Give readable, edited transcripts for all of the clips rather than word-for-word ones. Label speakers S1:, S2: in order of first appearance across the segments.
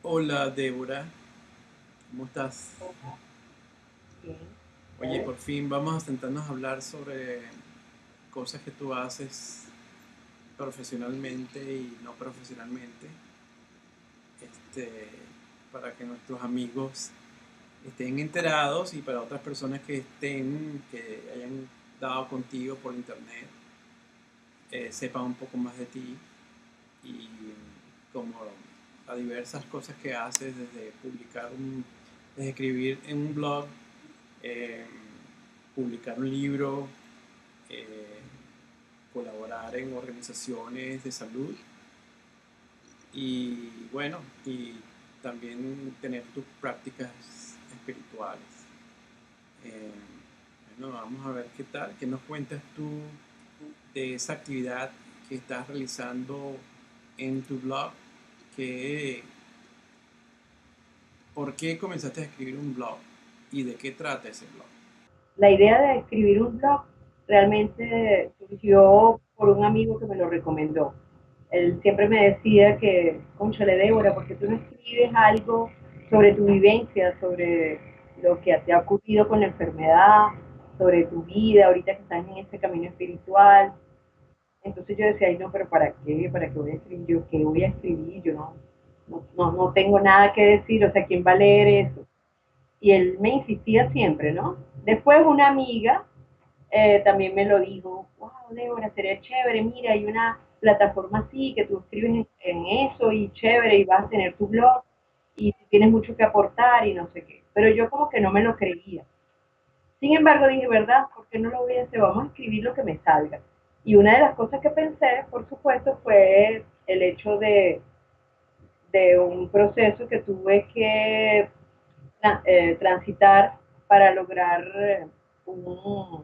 S1: Hola Débora, ¿cómo estás?
S2: Bien.
S1: Oye, por fin vamos a sentarnos a hablar sobre cosas que tú haces profesionalmente y no profesionalmente, este, para que nuestros amigos estén enterados y para otras personas que hayan dado contigo por internet, sepan un poco más de ti y como a diversas cosas que haces, desde escribir en un blog, eh, publicar un libro, eh, colaborar en organizaciones de salud y bueno, y también tener tus prácticas espirituales. Eh, bueno, vamos a ver qué tal, qué nos cuentas tú de esa actividad que estás realizando en tu blog, que, ¿por qué comenzaste a escribir un blog y de qué trata ese blog?
S2: La idea de escribir un blog realmente surgió por un amigo que me lo recomendó. Él siempre me decía que, cónchale Débora, porque tú no escribes algo sobre tu vivencia, sobre lo que te ha ocurrido con la enfermedad, sobre tu vida, ahorita que estás en este camino espiritual. Entonces yo decía, ay no, pero ¿para qué? ¿Para qué voy a escribir? ¿Yo qué voy a escribir? Yo no tengo nada que decir, o sea, ¿quién va a leer eso? Y él me insistía siempre, ¿no? Después una amiga también me lo dijo, wow, Débora, sería chévere, mira, hay una plataforma así que tú escribes en eso y chévere y vas a tener tu blog y tienes mucho que aportar y no sé qué. Pero yo como que no me lo creía. Sin embargo, dije, ¿verdad? ¿Por qué no lo voy a hacer? Vamos a escribir lo que me salga. Y una de las cosas que pensé, por supuesto, fue el hecho de un proceso que tuve que transitar para lograr un,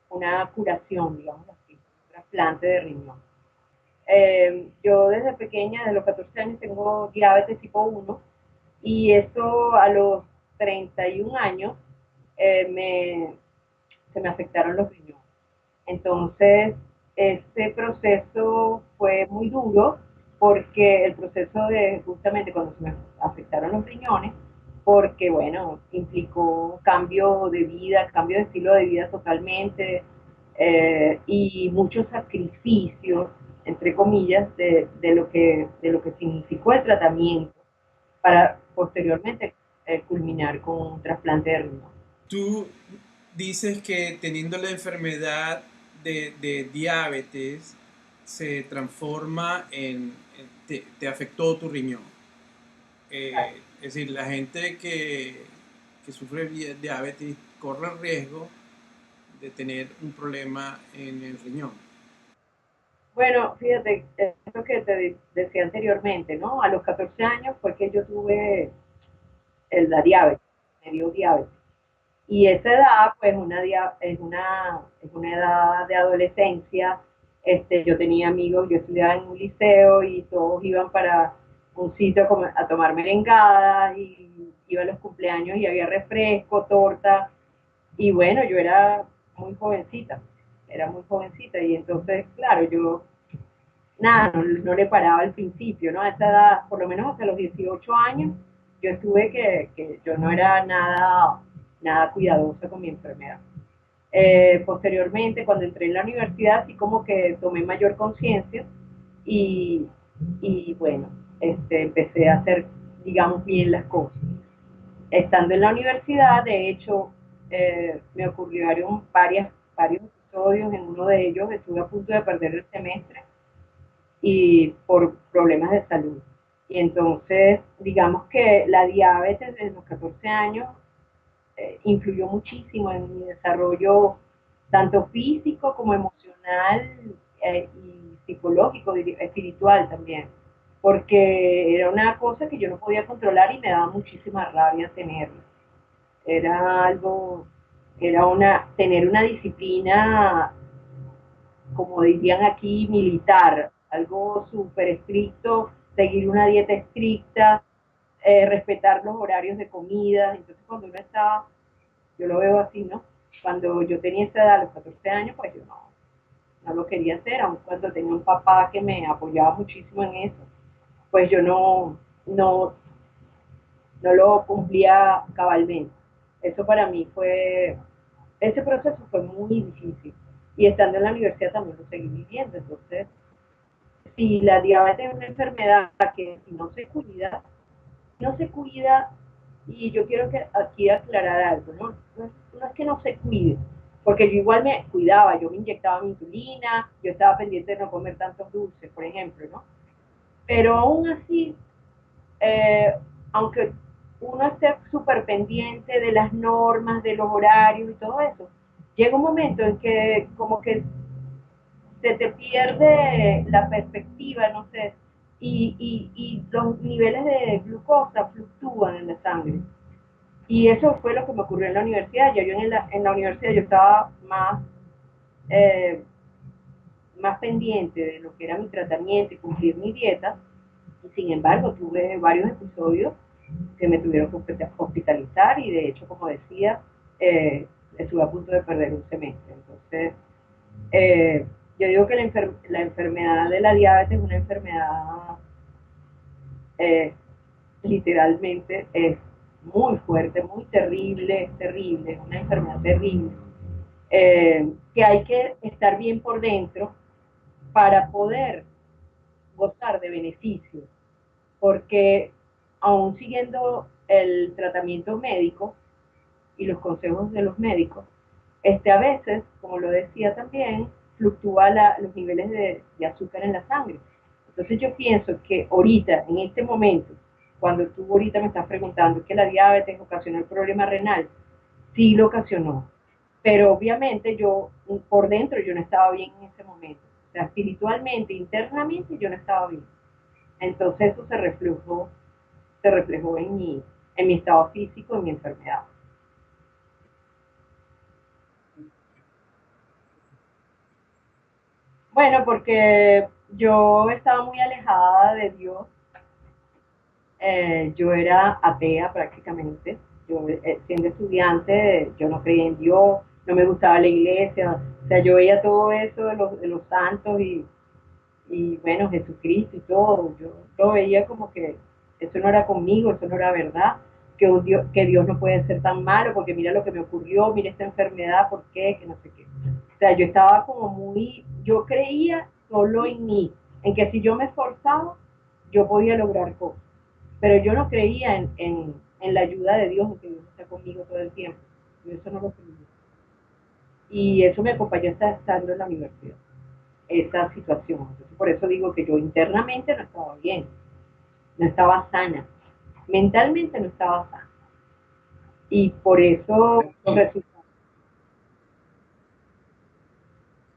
S2: una curación, digamos así, un trasplante de riñón. Yo desde pequeña, desde los 14 años, tengo diabetes tipo 1 y eso a los 31 años se me afectaron los riñones. Entonces, ese proceso fue muy duro porque el proceso de justamente cuando se me afectaron los riñones, porque bueno, implicó cambio de vida, cambio de estilo de vida totalmente y muchos sacrificios, entre comillas, de lo que significó el tratamiento para posteriormente culminar con un trasplante de riñón.
S1: Tú dices que teniendo la enfermedad de diabetes se transforma te afectó tu riñón. Es decir, la gente que sufre diabetes corre el riesgo de tener un problema en el riñón.
S2: Bueno, fíjate, es lo que te decía anteriormente, ¿no? A los 14 años fue que yo tuve la diabetes, me dio diabetes. Y esa edad, pues, es una edad de adolescencia. Yo tenía amigos, yo estudiaba en un liceo y todos iban para un sitio a tomar merengadas y iba a los cumpleaños y había refresco, torta. Y bueno, yo era muy jovencita y entonces, claro, yo nada, no le paraba al principio, ¿no? A esa edad, por lo menos hasta los 18 años, yo estuve que yo no era nada cuidadosa con mi enfermedad. Posteriormente, cuando entré en la universidad, sí como que tomé mayor conciencia y, y bueno, empecé a hacer, digamos, bien las cosas. Estando en la universidad, de hecho, me ocurrieron varios episodios, en uno de ellos estuve a punto de perder el semestre y por problemas de salud. Y entonces, digamos que la diabetes desde los 14 años influyó muchísimo en mi desarrollo, tanto físico como emocional y psicológico, espiritual también, porque era una cosa que yo no podía controlar y me daba muchísima rabia tenerla. Era algo, tener una disciplina como dirían aquí, militar, algo súper estricto, seguir una dieta estricta, respetar los horarios de comida. Entonces, cuando uno estaba, yo lo veo así, ¿no? Cuando yo tenía esa edad, a los 14 años, pues yo no lo quería hacer, aun cuando tenía un papá que me apoyaba muchísimo en eso, pues yo no no lo cumplía cabalmente. Eso para mí fue, ese proceso fue muy difícil. Y estando en la universidad también lo seguí viviendo. Entonces, si la diabetes es una enfermedad que si no se cuida, y yo quiero que aquí aclarar algo, ¿no? No es que no se cuide, porque yo igual me cuidaba, yo me inyectaba mi insulina, yo estaba pendiente de no comer tantos dulces, por ejemplo, ¿no? Pero aún así, eh, aunque uno esté súper pendiente de las normas, de los horarios y todo eso, llega un momento en que como que se te pierde la perspectiva, no sé, y los niveles de glucosa fluctúan en la sangre. Y eso fue lo que me ocurrió en la universidad. Ya yo en la universidad yo estaba eh, más pendiente de lo que era mi tratamiento y cumplir mi dieta, y sin embargo tuve varios episodios que me tuvieron que hospitalizar y de hecho, como decía, estuve a punto de perder un semestre. Entonces, eh, yo digo que la enfermedad de la diabetes es una enfermedad eh, literalmente es muy fuerte, muy terrible, es terrible, es una enfermedad terrible, que hay que estar bien por dentro para poder gozar de beneficios, porque aún siguiendo el tratamiento médico y los consejos de los médicos, a veces, como lo decía también, fluctúa los niveles de azúcar en la sangre. Entonces yo pienso que ahorita, en este momento, cuando tú ahorita me estás preguntando que la diabetes ocasionó el problema renal, sí lo ocasionó. Pero obviamente yo, por dentro, yo no estaba bien en ese momento. O sea, espiritualmente, internamente, yo no estaba bien. Entonces eso se reflejó en mi estado físico, en mi enfermedad. Bueno, porque yo estaba muy alejada de Dios. Yo era atea prácticamente. Yo, siendo estudiante, yo no creía en Dios, no me gustaba la iglesia. O sea, yo veía todo eso de los santos y, bueno, Jesucristo y todo. Yo lo veía como que eso no era conmigo, eso no era verdad. Que Dios no puede ser tan malo porque mira lo que me ocurrió, mira esta enfermedad, ¿por qué? Que no sé qué. O sea, yo estaba como muy, yo creía solo en mí, en que si yo me esforzaba, yo podía lograr cosas. Pero yo no creía en la ayuda de Dios, en que Dios está conmigo todo el tiempo. Yo eso no lo creía. Y eso me acompañó hasta estando en la universidad, esa situación. Entonces, por eso digo que yo internamente no estaba bien, no estaba sana, mentalmente no estaba sana. Y por eso los resultados.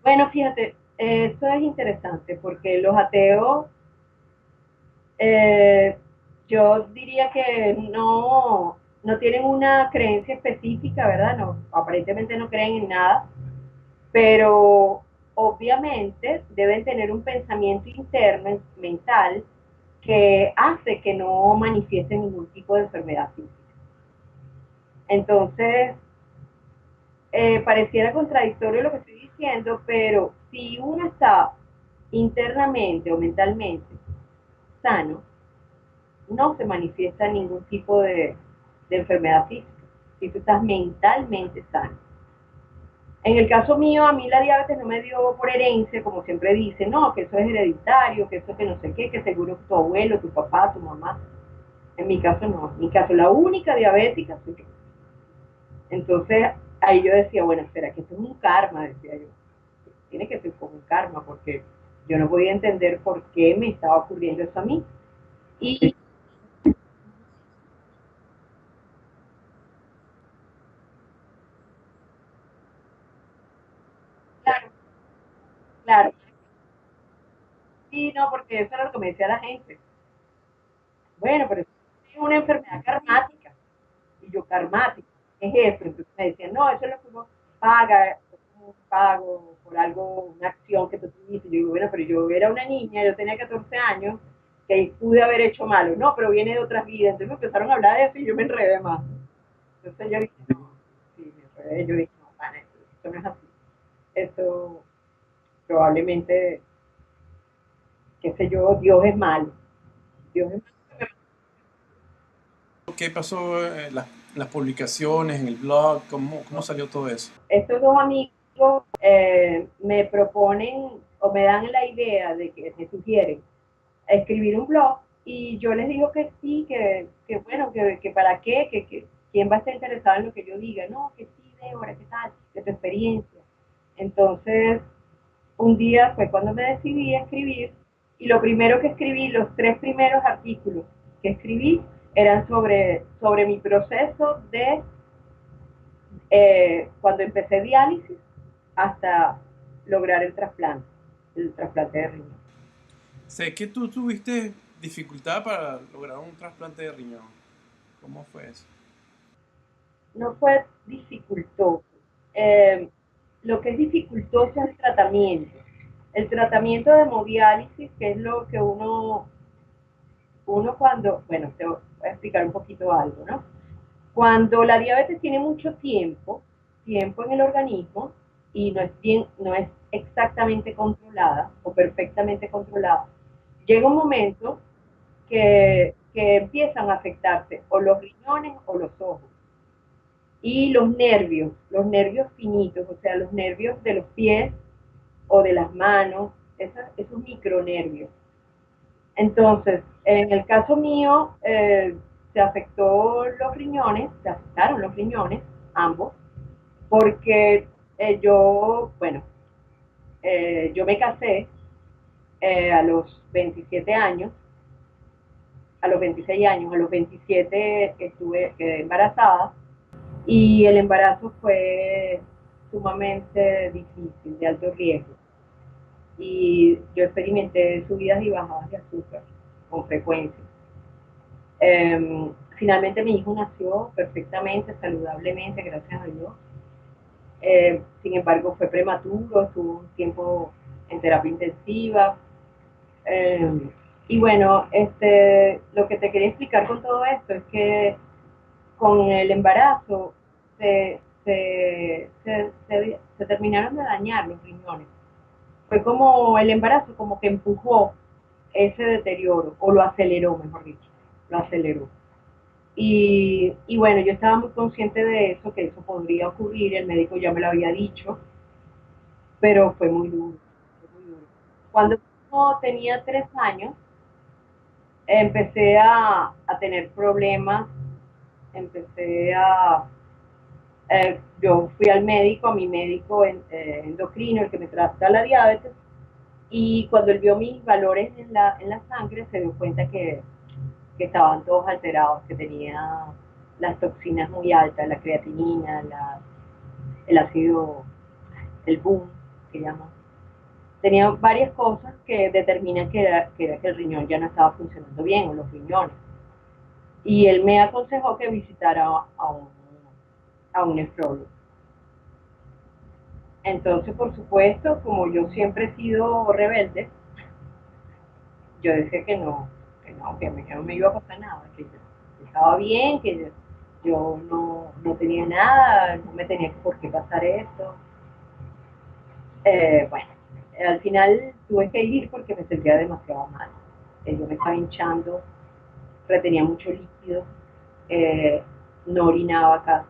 S2: Bueno, fíjate, eso es interesante porque los ateos, eh, yo diría que no tienen una creencia específica, ¿verdad? No, aparentemente no creen en nada, pero obviamente deben tener un pensamiento interno, mental, que hace que no manifieste ningún tipo de enfermedad física. Entonces, pareciera contradictorio lo que estoy diciendo, pero si uno está internamente o mentalmente sano, no se manifiesta ningún tipo de enfermedad física, si tú estás mentalmente sano. En el caso mío, a mí la diabetes no me dio por herencia, como siempre dicen, no, que eso es hereditario, que eso que no sé qué, que seguro tu abuelo, tu papá, tu mamá. En mi caso no, en mi caso la única diabética soy yo. Entonces ahí yo decía, bueno, ¿será que esto es un karma? Decía yo. Tiene que ser como un karma, porque yo no podía entender por qué me estaba ocurriendo eso a mí. Y claro, claro, sí, no, porque eso era lo que me decía la gente. Bueno, pero es una enfermedad karmática. Y yo, karmática, ¿qué es eso? Entonces me decían, no, eso es lo que uno paga, es como un pago por algo, una acción que tú tuviste. Y yo digo, bueno, pero yo era una niña, yo tenía 14 años, que pude haber hecho malo. No, pero viene de otras vidas. Entonces me empezaron a hablar de eso y yo me enredé más. Entonces yo dije, no, sí, me enredé. Yo dije, no, pana, esto no es así. Esto probablemente, qué sé yo, Dios es malo. Dios es malo.
S1: qué pasó? Las publicaciones en el blog, ¿cómo salió todo eso?
S2: Estos dos amigos me proponen o me dan la idea de que me sugieren escribir un blog y yo les digo que sí, que bueno, que para qué, quién va a estar interesado en lo que yo diga, no, que sí, Débora, ¿qué tal? De tu experiencia. Entonces, un día fue cuando me decidí a escribir y lo primero que escribí, los tres primeros artículos que escribí eran sobre mi proceso de cuando empecé diálisis hasta lograr el trasplante de riñón.
S1: Sé que tú tuviste dificultad para lograr un trasplante de riñón. ¿Cómo fue eso?
S2: No fue dificultoso. Eh, lo que es dificultoso es el tratamiento. El tratamiento de hemodiálisis, que es lo que uno cuando, bueno, te voy a explicar un poquito algo, ¿no? Cuando la diabetes tiene mucho tiempo en el organismo y no es exactamente controlada o perfectamente controlada, llega un momento que empiezan a afectarse o los riñones o los ojos. Y los nervios finitos, o sea, los nervios de los pies o de las manos, esos micronervios. Entonces, en el caso mío, se afectaron los riñones, ambos, porque bueno, yo me casé a los 27 años, a los 26 años, a los 27 quedé embarazada y el embarazo fue sumamente difícil, de alto riesgo. Y yo experimenté subidas y bajadas de azúcar con frecuencia. Finalmente mi hijo nació perfectamente, saludablemente, gracias a Dios. Sin embargo, fue prematuro, estuvo un tiempo en terapia intensiva. Eh, y bueno, lo que te quería explicar con todo esto es que con el embarazo se terminaron de dañar los riñones. Fue como el embarazo, como que empujó ese deterioro, o lo aceleró, mejor dicho, lo aceleró. Y bueno, yo estaba muy consciente de eso, que eso podría ocurrir, el médico ya me lo había dicho, pero fue muy duro, fue muy duro. Cuando yo tenía 3 años, empecé a tener problemas, empecé yo fui al médico, a mi médico endocrino, el que me trata la diabetes, y cuando él vio mis valores en la sangre, se dio cuenta que estaban todos alterados, que tenía las toxinas muy altas, la creatinina, el ácido, el boom, que llaman. Tenía varias cosas que determinan que el riñón ya no estaba funcionando bien, o los riñones. Y él me aconsejó que visitara a un nefrólogo. Entonces, por supuesto, como yo siempre he sido rebelde, yo decía que a mí no me iba a pasar nada, que yo estaba bien, que yo no tenía nada, no me tenía por qué pasar eso. Bueno, al final tuve que ir porque me sentía demasiado mal. Yo me estaba hinchando, retenía mucho líquido, eh, no orinaba casi.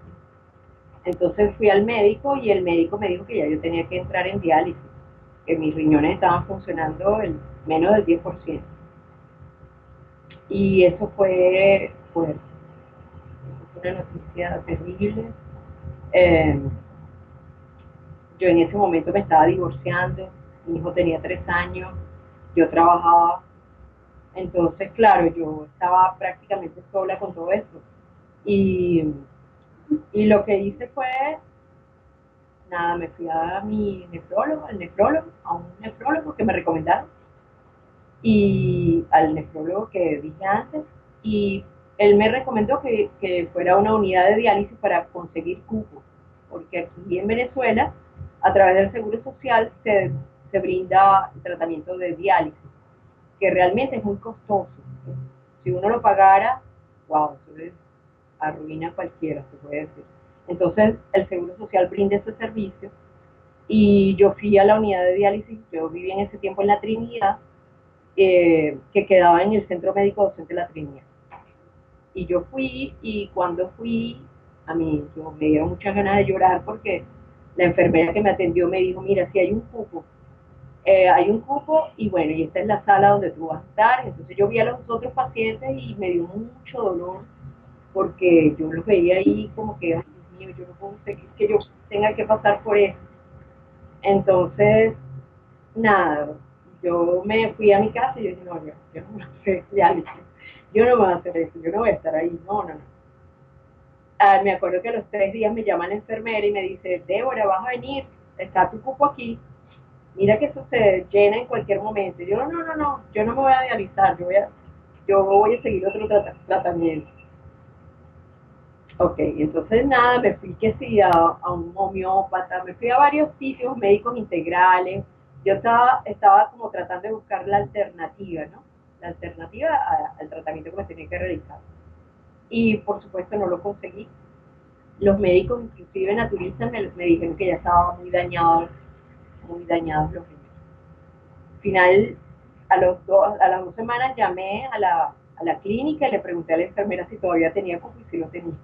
S2: Entonces fui al médico y el médico me dijo que ya yo tenía que entrar en diálisis, que mis riñones estaban funcionando menos del 10%. Y eso fue fuerte. Eso fue una noticia terrible. Eh, yo en ese momento me estaba divorciando, mi hijo tenía 3 años, yo trabajaba, entonces claro, yo estaba prácticamente sola con todo esto. Y, y lo que hice fue, nada, me fui a mi nefrólogo, a un nefrólogo que me recomendaron, y al nefrólogo que dije antes, y él me recomendó que fuera a una unidad de diálisis para conseguir cupos, porque aquí en Venezuela, a través del Seguro Social, se brinda tratamiento de diálisis, que realmente es muy costoso. Si uno lo pagara, wow, eso arruina a cualquiera, se puede decir. Entonces, el Seguro Social brinda ese servicio y yo fui a la unidad de diálisis, yo vivía en ese tiempo en La Trinidad, que quedaba en el Centro Médico Docente de La Trinidad. Y yo fui, y cuando fui, a mí me dieron muchas ganas de llorar porque la enfermera que me atendió me dijo, mira, si hay un cupo y bueno, y esta es la sala donde tú vas a estar. Entonces yo vi a los otros pacientes y me dio mucho dolor porque yo los veía ahí como que, ay Dios mío, yo no puedo seguir que yo tenga que pasar por eso. Entonces, nada, yo me fui a mi casa y yo dije, no, yo no voy a hacer diálisis, yo no voy a hacer eso, yo no voy a estar ahí, no, no, no. Me acuerdo que a los 3 días me llama la enfermera y me dice, Débora, vas a venir, está tu cupo aquí, mira que eso se llena en cualquier momento. Y yo, no, no, no, no, yo no me voy a dializar, yo voy a seguir otro tratamiento. Ok, entonces nada, me fui que sí a un homeópata, me fui a varios sitios médicos integrales. Yo estaba como tratando de buscar la alternativa, ¿no? La alternativa al tratamiento que me tenía que realizar. Y por supuesto no lo conseguí. Los médicos, inclusive naturistas, me dijeron que ya estaba muy dañados los riñones. Al final, a las 2 semanas llamé a la clínica y le pregunté a la enfermera si todavía tenía cupo y si lo tenía.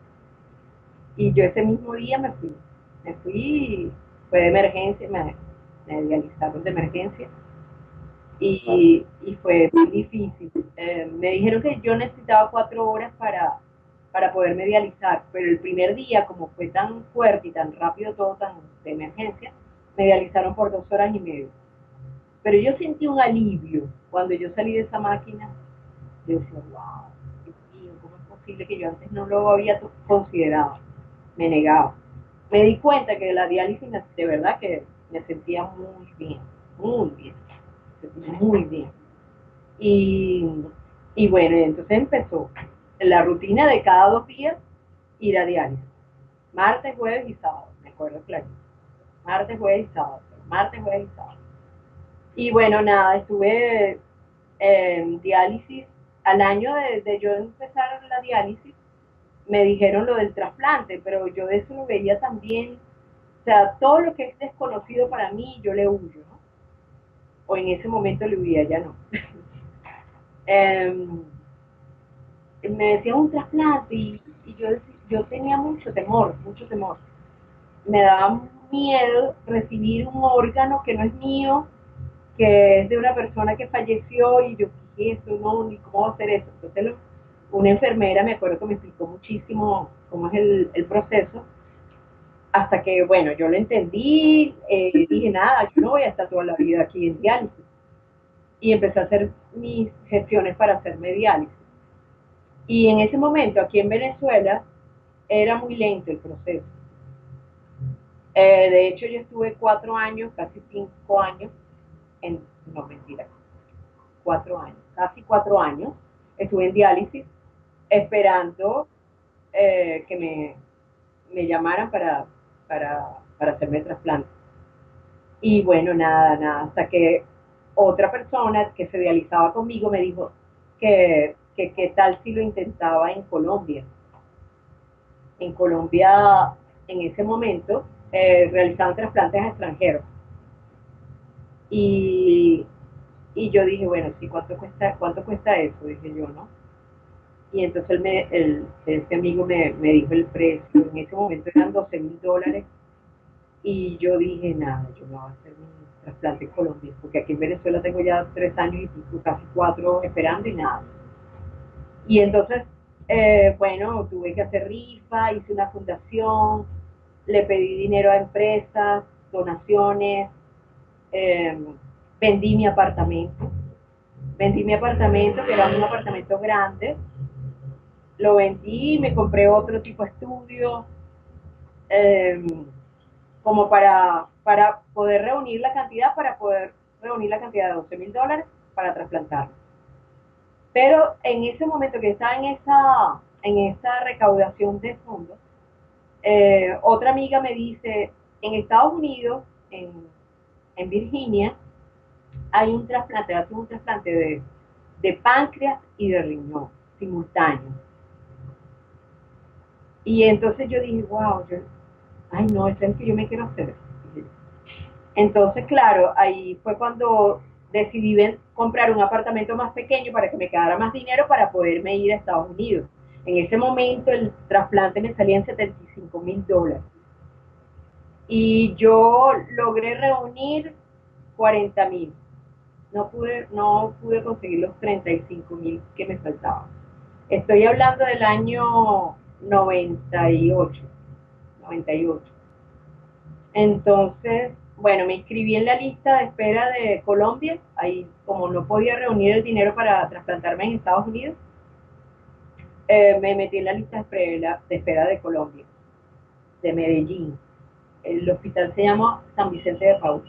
S2: Y yo ese mismo día me fui, fue de emergencia, me dializaron de emergencia y fue muy difícil. Me dijeron que yo necesitaba 4 horas para poderme dializar, pero el primer día, como fue tan fuerte y tan rápido todo, tan de emergencia, me dializaron por 2 horas y media. Pero yo sentí un alivio cuando yo salí de esa máquina. Yo decía, wow, Dios mío, ¿cómo es posible que yo antes no lo había considerado? Me negaba. Me di cuenta que la diálisis de verdad que me sentía muy bien, me sentía muy bien. Y, y bueno, entonces empezó la rutina de cada 2 días ir a diálisis. Martes, jueves y sábado, me acuerdo claro. Martes, jueves y sábado. Martes, jueves y sábado. Y bueno, nada, estuve en diálisis. Al año de yo empezar la diálisis, me dijeron lo del trasplante, pero yo de eso lo veía también. O sea, todo lo que es desconocido para mí, yo le huyo, ¿no? O en ese momento le huía, ya no. eh, Me decían un trasplante y yo tenía mucho temor, mucho temor. Me daba miedo recibir un órgano que no es mío, que es de una persona que falleció y yo, ¿qué es eso? No, ni cómo va a hacer eso. Entonces, una enfermera me acuerdo que me explicó muchísimo cómo es el proceso, hasta que, bueno, yo lo entendí, dije, nada, yo no voy a estar toda la vida aquí en diálisis. Y empecé a hacer mis gestiones para hacerme diálisis. Y en ese momento, aquí en Venezuela, era muy lento el proceso. De hecho, yo estuve 4 años, casi 5 años, no, mentira, 4 años, casi 4 años, estuve en diálisis esperando que me llamaran para hacerme el trasplante. Y bueno, nada, nada, hasta que otra persona que se dializaba conmigo me dijo que qué tal si lo intentaba en Colombia. En Colombia, en ese momento, realizaban trasplantes a extranjeros. Y, y yo dije, bueno, sí, cuánto cuesta eso? Dije yo, ¿no? Y entonces este amigo me dijo el precio. En ese momento eran $12.000. Y yo dije, nada, yo no voy a hacer un trasplante en Colombia, porque aquí en Venezuela tengo ya 3 años y pico, casi 4 esperando y nada. Y entonces, bueno, tuve que hacer rifa, hice una fundación, le pedí dinero a empresas, donaciones, eh, vendí mi apartamento. Vendí mi apartamento, que era un apartamento grande, lo vendí, me compré otro tipo de estudio, eh, como para poder reunir la cantidad, para poder reunir la cantidad de $12.000 para trasplantarlo. Pero en ese momento que estaba en esa recaudación de fondos, otra amiga me dice, en Estados Unidos, en Virginia, hacen un trasplante de páncreas y de riñón simultáneo. Y entonces yo dije, wow, ay no, eso es el que yo me quiero hacer. Entonces, claro, ahí fue cuando decidí comprar un apartamento más pequeño para que me quedara más dinero para poderme ir a Estados Unidos. En ese momento el trasplante me salía en $75,000 y yo logré reunir 40,000. No pude conseguir los 35,000 que me faltaban. Estoy hablando del año 98, 98. Entonces, bueno, me inscribí en la lista de espera de Colombia. Ahí, como no podía reunir el dinero para trasplantarme en Estados Unidos, me metí en la lista de espera de Colombia, de Medellín. El hospital se llama San Vicente de Paúl.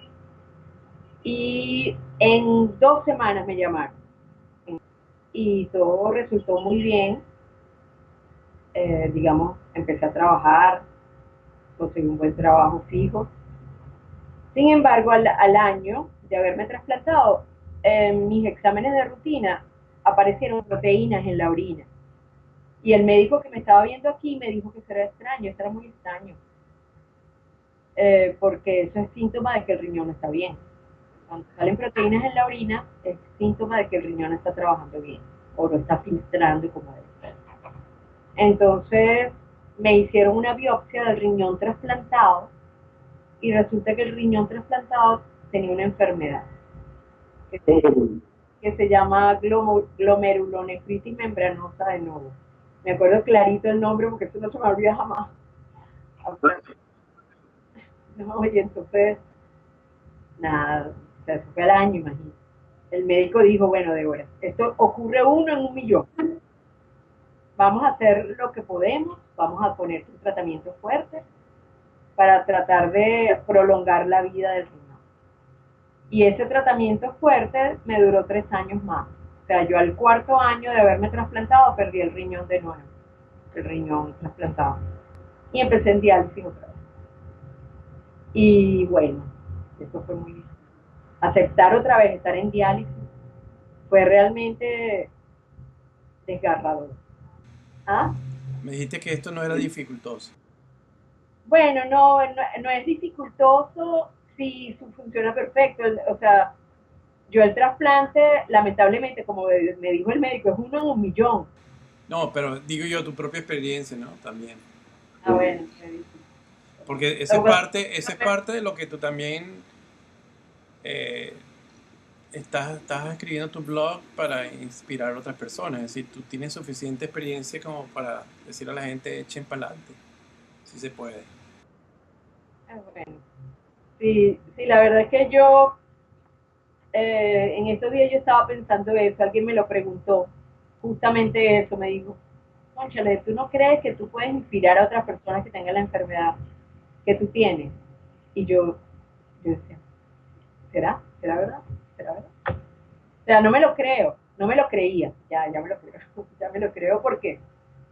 S2: Y en 2 semanas me llamaron. Y todo resultó muy bien. Digamos, empecé a trabajar, conseguí un buen trabajo fijo. Sin embargo, al año de haberme trasplantado, en mis exámenes de rutina aparecieron proteínas en la orina. Y el médico que me estaba viendo aquí me dijo que eso era extraño, eso era muy extraño, porque eso es síntoma de que el riñón no está bien. Cuando salen proteínas en la orina, es síntoma de que el riñón está trabajando bien o lo está filtrando como debe ser. Entonces me hicieron una biopsia del riñón trasplantado y resulta que el riñón trasplantado tenía una enfermedad que se, que se llama glomerulonefritis membranosa de novo. Me acuerdo clarito el nombre porque eso no se me olvida jamás. No, y entonces, nada, o sea, eso fue al año, imagínate. El médico dijo, bueno, Débora, esto ocurre uno en 1 millón. Vamos a hacer lo que podemos, vamos a poner un tratamiento fuerte para tratar de prolongar la vida del riñón. Y ese tratamiento fuerte me duró 3 años más. O sea, yo al cuarto año de haberme trasplantado perdí el riñón de nuevo, el riñón trasplantado. Y empecé en diálisis otra vez. Y bueno, eso fue muy difícil. Aceptar otra vez estar en diálisis fue realmente desgarrador. ¿Ah?
S1: Me dijiste que esto no era dificultoso.
S2: Bueno, no es dificultoso si funciona perfecto. O sea, yo el trasplante, lamentablemente, como me dijo el médico, es uno en 1 millón.
S1: No, pero digo yo, tu propia experiencia, ¿no? También.
S2: Ah, bueno, qué difícil.
S1: Porque esa es parte de lo que tú también eh, estás escribiendo tu blog para inspirar a otras personas. Es decir, tú tienes suficiente experiencia como para decir a la gente, echen para adelante, si se puede.
S2: Bueno, sí, sí, la verdad es que yo, en estos días yo estaba pensando eso, alguien me lo preguntó, justamente eso, me dijo, cónchale, ¿tú no crees que tú puedes inspirar a otras personas que tengan la enfermedad que tú tienes? Y yo decía, ¿será? ¿Será verdad? ¿Será verdad? O sea, no me lo creo, no me lo creía, ya me lo creo, ya me lo creo porque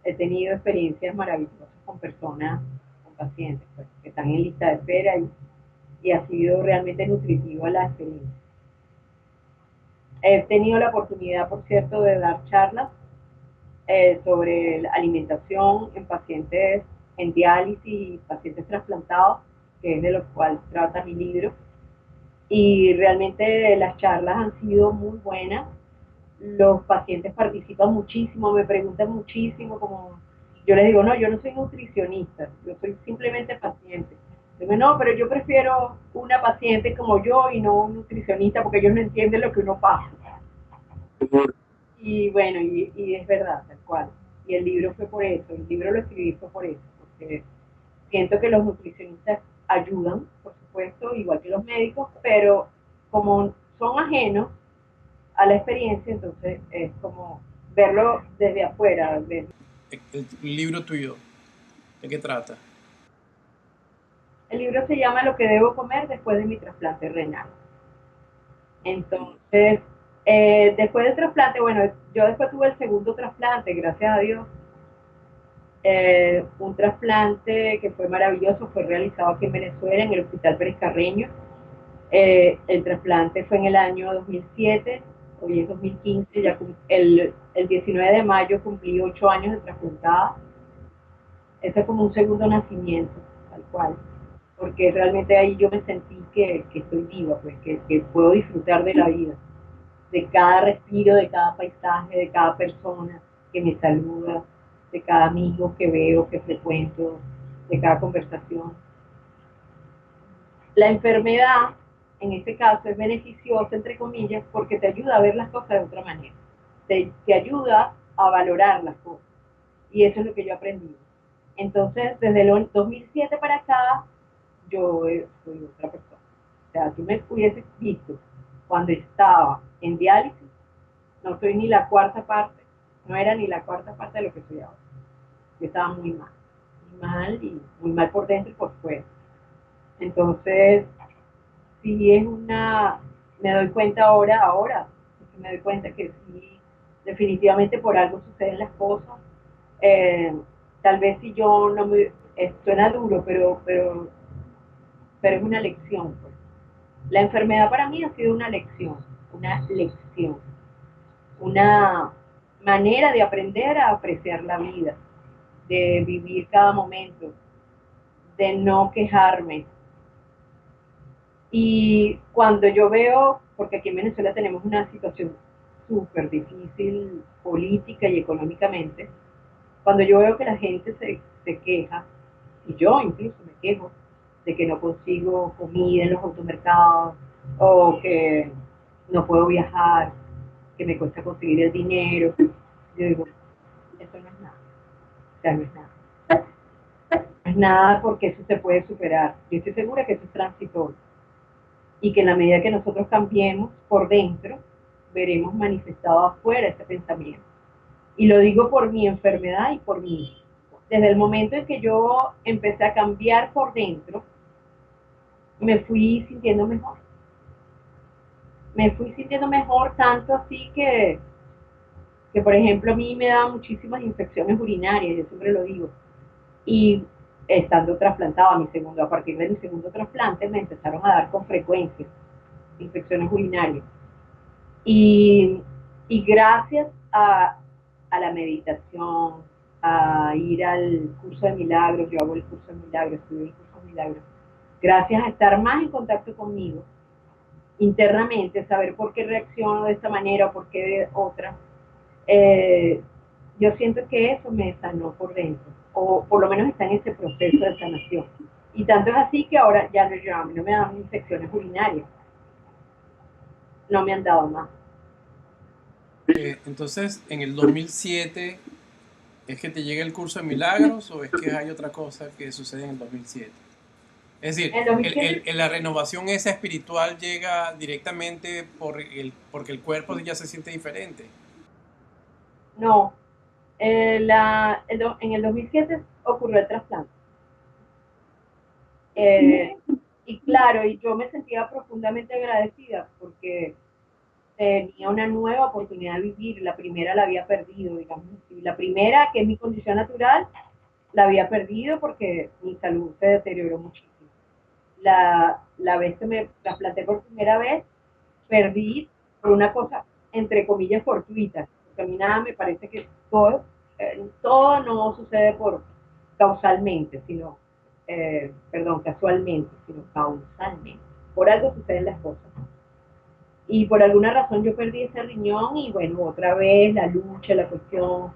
S2: he tenido experiencias maravillosas con personas, con pacientes, pues, que están en lista de espera y ha sido realmente nutritiva la experiencia. He tenido la oportunidad, por cierto, de dar charlas sobre la alimentación en pacientes en diálisis y pacientes trasplantados, que es de lo cual trata mi libro. Y realmente las charlas han sido muy buenas. Los pacientes participan muchísimo, me preguntan muchísimo, como yo les digo, no, yo no soy nutricionista, yo soy simplemente paciente. Digo, no, pero yo prefiero una paciente como yo y no un nutricionista porque ellos no entienden lo que uno pasa. Y bueno, y es verdad, tal cual. Y el libro fue por eso, el libro lo escribí fue por eso, porque siento que los nutricionistas ayudan, por supuesto, igual que los médicos, pero como son ajenos a la experiencia, entonces es como verlo desde afuera.
S1: El libro tuyo, ¿de qué trata?
S2: El libro se llama Lo que debo comer después de mi trasplante renal. Entonces, después del trasplante, bueno, yo después tuve el segundo trasplante, gracias a Dios. Un trasplante que fue maravilloso, fue realizado aquí en Venezuela, en el Hospital Pérez Carreño. El trasplante fue en el año 2007, hoy es 2015, el 19 de mayo cumplí 8 años de trasplantada. Eso es como un segundo nacimiento, tal cual, porque realmente ahí yo me sentí que estoy viva, pues que puedo disfrutar de la vida, de cada respiro, de cada paisaje, de cada persona que me saluda. de cada amigo que veo, que frecuento, de cada conversación. La enfermedad, en este caso, es beneficiosa, entre comillas, porque te ayuda a ver las cosas de otra manera. Te ayuda a valorar las cosas. Y eso es lo que yo he aprendido. Entonces, desde el 2007 para acá, yo soy otra persona. O sea, tú me hubieses visto cuando estaba en diálisis, no soy ni la cuarta parte, no era ni la cuarta parte de lo que soy ahora. Yo estaba muy mal y muy mal por dentro y por fuera. Entonces, sí es me doy cuenta ahora, me doy cuenta que sí, definitivamente por algo suceden las cosas. Eh, Tal vez si yo no me, suena duro, pero es una lección, pues. La enfermedad para mí ha sido una lección, una manera de aprender a apreciar la vida, de vivir cada momento, de no quejarme. Y cuando yo veo, porque aquí en Venezuela tenemos una situación súper difícil política y económicamente, cuando yo veo que la gente se queja, y yo incluso me quejo, de que no consigo comida en los automercados, o que no puedo viajar, que me cuesta conseguir el dinero, yo digo, eso no es nada, o sea, no es nada. No es nada porque eso se puede superar. Yo estoy segura que eso es transitorio y que en la medida que nosotros cambiemos por dentro, veremos manifestado afuera ese pensamiento. Y lo digo por mi enfermedad y por mí. Desde el momento en que yo empecé a cambiar por dentro, me fui sintiendo mejor. Me fui sintiendo mejor tanto así que por ejemplo, a mí me daban muchísimas infecciones urinarias, yo siempre lo digo. Y estando trasplantado a partir de mi segundo trasplante, me empezaron a dar con frecuencia infecciones urinarias. Y, y gracias a la meditación, a ir al curso de milagros, yo hago el curso de milagros, estudio el curso de milagros, gracias a estar más en contacto conmigo, internamente, saber por qué reacciono de esta manera o por qué de otra, eh, yo siento que eso me sanó por dentro, o por lo menos está en ese proceso de sanación. Y tanto es así que ahora ya no me dan infecciones urinarias, no me han dado más.
S1: Entonces, en el 2007, ¿es que te llega el curso de milagros o es que hay otra cosa que sucede en el 2007? Es decir,
S2: En 2007
S1: la renovación esa espiritual llega directamente porque el cuerpo ya se siente diferente.
S2: no, en el 2007 ocurrió el trasplante. Eh, y claro, y yo me sentía profundamente agradecida porque tenía una nueva oportunidad de vivir. La primera la había perdido, digamos así. La primera, que es mi condición natural, la había perdido porque mi salud se deterioró muchísimo. La vez que me trasplanté por primera vez, perdí por una cosa, entre comillas, fortuita. Porque a mí nada me parece que todo no sucede por causalmente, sino, perdón, casualmente, sino causalmente. Por algo suceden las cosas. Y por alguna razón yo perdí ese riñón y bueno, otra vez la lucha, la cuestión,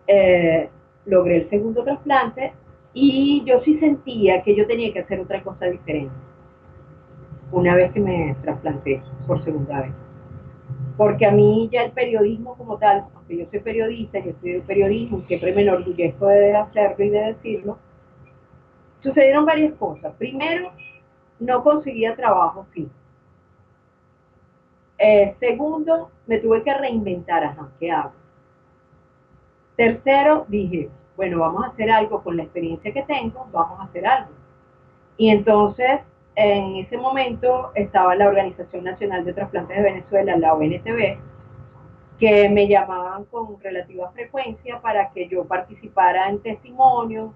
S2: eh, logré el segundo trasplante y yo sí sentía que yo tenía que hacer otra cosa diferente una vez que me trasplanté por segunda vez. Porque a mí ya el periodismo como tal, aunque yo soy periodista, yo estudio periodismo y siempre me enorgullezco de hacerlo y de decirlo, sucedieron varias cosas. Primero, no conseguía trabajo fijo. Segundo, me tuve que reinventar, ajá, ¿qué hago? Tercero, dije, bueno, vamos a hacer algo con la experiencia que tengo, vamos a hacer algo. Y entonces, en ese momento, estaba la Organización Nacional de Trasplantes de Venezuela, la ONTV, que me llamaban con relativa frecuencia para que yo participara en testimonios,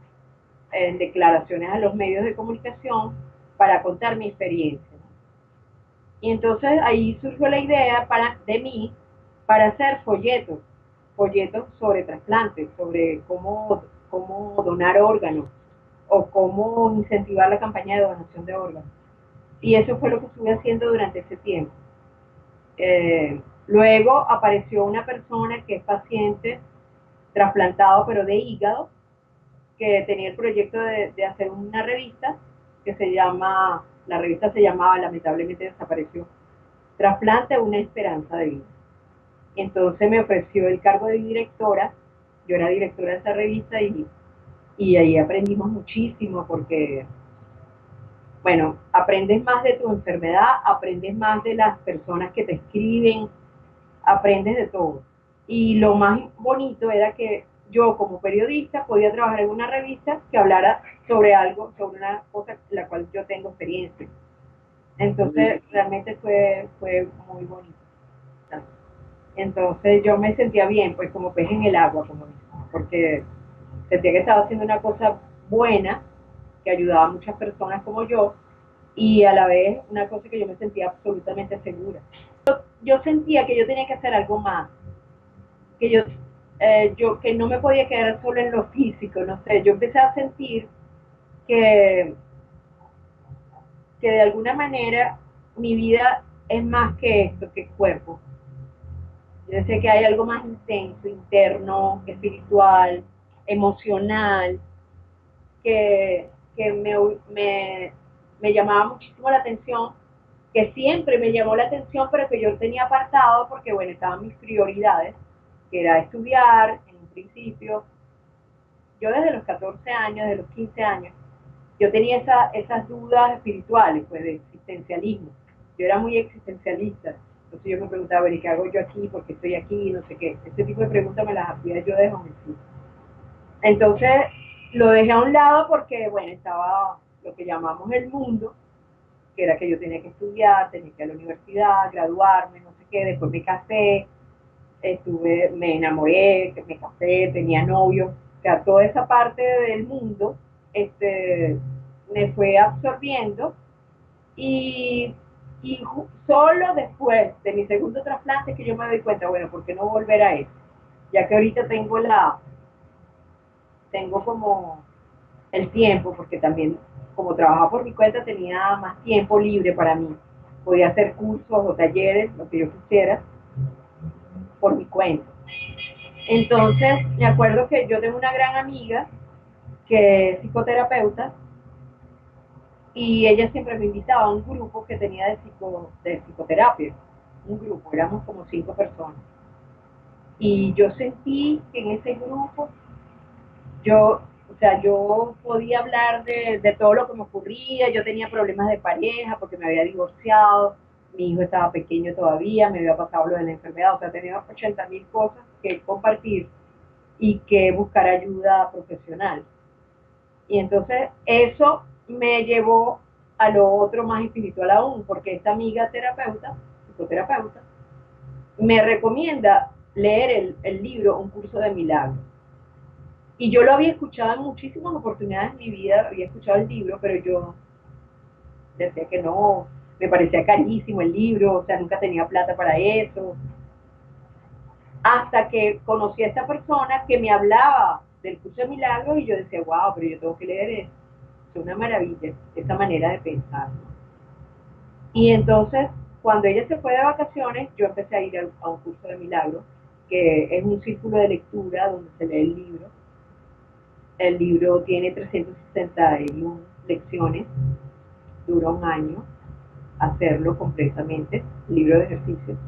S2: en declaraciones a los medios de comunicación, para contar mi experiencia. Y entonces ahí surgió la idea de mí para hacer folletos sobre trasplantes, sobre cómo donar órganos o cómo incentivar la campaña de donación de órganos. Y eso fue lo que estuve haciendo durante ese tiempo. Luego apareció una persona que es paciente trasplantado, pero de hígado, que tenía el proyecto de hacer una revista que se llama, la revista se llamaba, lamentablemente desapareció, Trasplante, una esperanza de vida. Entonces me ofreció el cargo de directora, yo era directora de esa revista y ahí aprendimos muchísimo porque, bueno, aprendes más de tu enfermedad, aprendes más de las personas que te escriben, aprendes de todo. Y lo más bonito era que yo como periodista podía trabajar en una revista que hablara sobre algo, sobre una cosa en la cual yo tengo experiencia. Entonces realmente fue muy bonito. Entonces yo me sentía bien, pues como pez en el agua, como dicen, porque sentía que estaba haciendo una cosa buena, que ayudaba a muchas personas como yo, y a la vez una cosa que yo me sentía absolutamente segura. Yo sentía que yo tenía que hacer algo más, que yo que no me podía quedar solo en lo físico, no sé, yo empecé a sentir que, que de alguna manera mi vida es más que esto, que el cuerpo. Yo sé que hay algo más intenso, interno, espiritual, emocional, que me llamaba muchísimo la atención, que siempre me llamó la atención, pero que yo tenía apartado porque, bueno, estaban mis prioridades, que era estudiar en un principio. Yo desde los 14 años, desde los 15 años, yo tenía esas dudas espirituales, pues de existencialismo. Yo era muy existencialista. Entonces yo me preguntaba, bueno, ¿y qué hago yo aquí? ¿Por qué estoy aquí? No sé qué. Este tipo de preguntas me las hacía yo de jovencito. Entonces lo dejé a un lado porque, bueno, estaba lo que llamamos el mundo, que era que yo tenía que estudiar, tenía que ir a la universidad, graduarme, no sé qué. Después me casé, me enamoré, me casé, tenía novio. O sea, toda esa parte del mundo me fue absorbiendo y, solo después de mi segundo trasplante que yo me doy cuenta, bueno, ¿por qué no volver a eso? Ya que ahorita tengo como el tiempo, porque también como trabajaba por mi cuenta tenía más tiempo libre para mí. Podía hacer cursos o talleres, lo que yo quisiera, por mi cuenta. Entonces, me acuerdo que yo tengo una gran amiga que es psicoterapeuta y ella siempre me invitaba a un grupo que tenía de psicoterapia, un grupo, éramos como 5 personas. Y yo sentí que en ese grupo yo, o sea, yo podía hablar de todo lo que me ocurría, yo tenía problemas de pareja porque me había divorciado, mi hijo estaba pequeño todavía, me había pasado lo de la enfermedad, o sea, tenía 80.000 cosas que compartir y que buscar ayuda profesional. Y entonces eso me llevó a lo otro más espiritual aún, porque esta amiga terapeuta, psicoterapeuta, me recomienda leer el libro Un curso de milagros. Y yo lo había escuchado en muchísimas oportunidades en mi vida, había escuchado el libro, pero yo decía que no, me parecía carísimo el libro, o sea, nunca tenía plata para eso. Hasta que conocí a esta persona que me hablaba del curso de milagros y yo decía, wow, pero yo tengo que leer eso. Es una maravilla, esa manera de pensar. Y entonces, cuando ella se fue de vacaciones, yo empecé a ir a un curso de milagros, que es un círculo de lectura donde se lee el libro. El libro tiene 361 lecciones, dura un año hacerlo completamente, libro de ejercicios.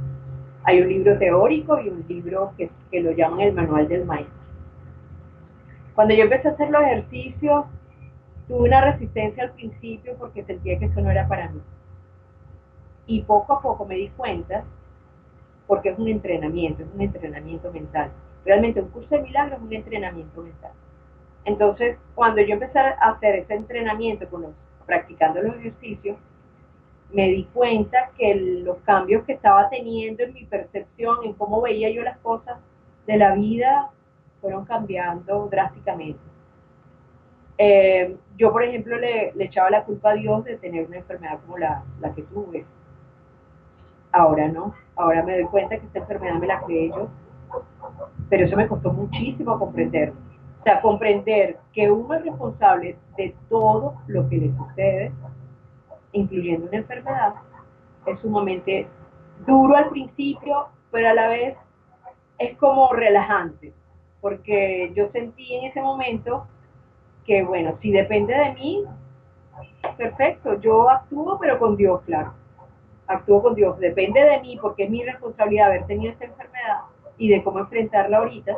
S2: Hay un libro teórico y un libro que lo llaman el manual del maestro. Cuando yo empecé a hacer los ejercicios, tuve una resistencia al principio porque sentía que eso no era para mí. Y poco a poco me di cuenta, porque es un entrenamiento mental. Realmente un curso de milagros es un entrenamiento mental. Entonces, cuando yo empecé a hacer ese entrenamiento practicando los ejercicios, me di cuenta que los cambios que estaba teniendo en mi percepción, en cómo veía yo las cosas de la vida, fueron cambiando drásticamente. Yo, por ejemplo, le echaba la culpa a Dios de tener una enfermedad como la que tuve. Ahora no, ahora me doy cuenta que esta enfermedad me la creé yo, pero eso me costó muchísimo comprender. O sea, comprender que uno es responsable de todo lo que le sucede, incluyendo una enfermedad, es sumamente duro al principio, pero a la vez es como relajante. porque yo sentí en ese momento que, bueno, si depende de mí, perfecto, yo actúo, pero con Dios, claro. Actúo con Dios, depende de mí, porque es mi responsabilidad haber tenido esta enfermedad y de cómo enfrentarla ahorita.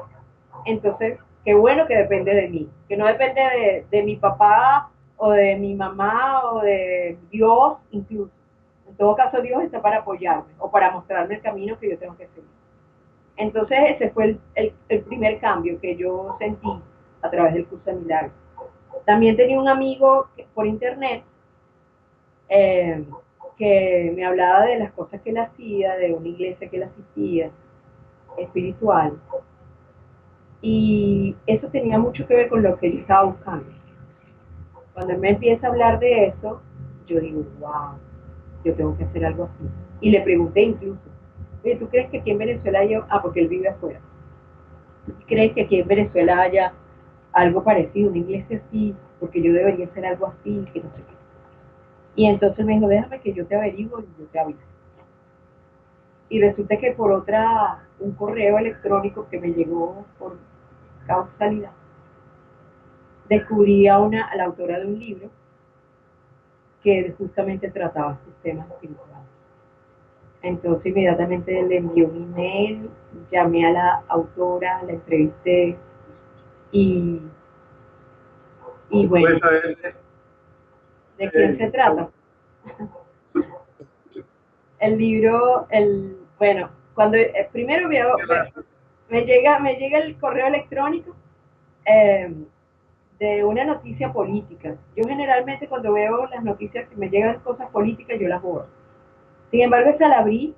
S2: Entonces, qué bueno que depende de mí, que no depende de mi papá o de mi mamá o de Dios incluso. En todo caso, Dios está para apoyarme o para mostrarme el camino que yo tengo que seguir. Entonces, ese fue el primer cambio que yo sentí a través del curso de milagros. También tenía un amigo por internet eh, que me hablaba de las cosas que él hacía, de una iglesia que él asistía, espiritual. Y eso tenía mucho que ver con lo que yo estaba buscando. Cuando él me empieza a hablar de eso, yo digo, wow, yo tengo que hacer algo así. Y le pregunté incluso, oye, ¿tú crees que aquí en Venezuela haya, porque él vive afuera, ¿tú crees que aquí en Venezuela haya algo parecido, una iglesia así? Porque yo debería hacer algo así, que no sé qué. Y entonces me dijo, déjame que yo te averiguo y yo te aviso. Y resulta que por un correo electrónico que me llegó por causalidad, descubrí a la autora de un libro que justamente trataba estos temas espirituales. Entonces inmediatamente le envié un email, llamé a la autora, la entrevisté y, y bueno, ¿de quién se trata? El libro, bueno, cuando primero me llega el correo electrónico eh, de una noticia política. Yo generalmente cuando veo las noticias que me llegan cosas políticas, yo las borro. Sin embargo, esa la abrí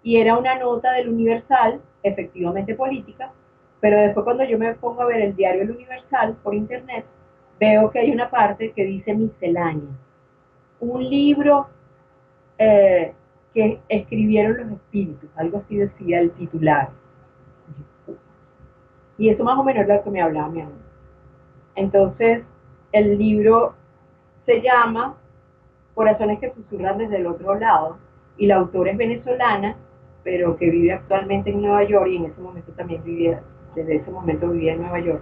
S2: y era una nota del Universal, efectivamente política, pero después cuando yo me pongo a ver el diario El Universal por internet, veo que hay una parte que dice miscelánea. Un libro eh, que escribieron los espíritus, algo así decía el titular. Y eso más o menos es lo que me hablaba mi amigo. Entonces, el libro se llama Corazones que susurran desde el otro lado, y la autora es venezolana, pero que vive actualmente en Nueva York y en ese momento también vivía, desde ese momento vivía en Nueva York.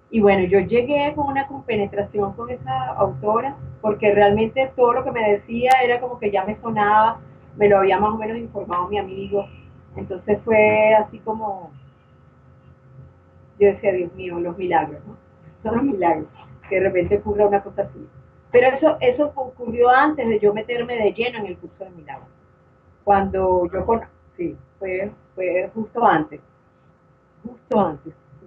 S2: Y bueno, yo llegué con una compenetración con esa autora, porque realmente todo lo que me decía era como que ya me sonaba, me lo había más o menos informado mi amigo. Entonces fue así como, yo decía, Dios mío, los milagros, ¿no? Son los milagros, que de repente ocurra una cosa así. Pero eso ocurrió antes de yo meterme de lleno en el curso de milagros. Cuando yo sí, fue justo antes.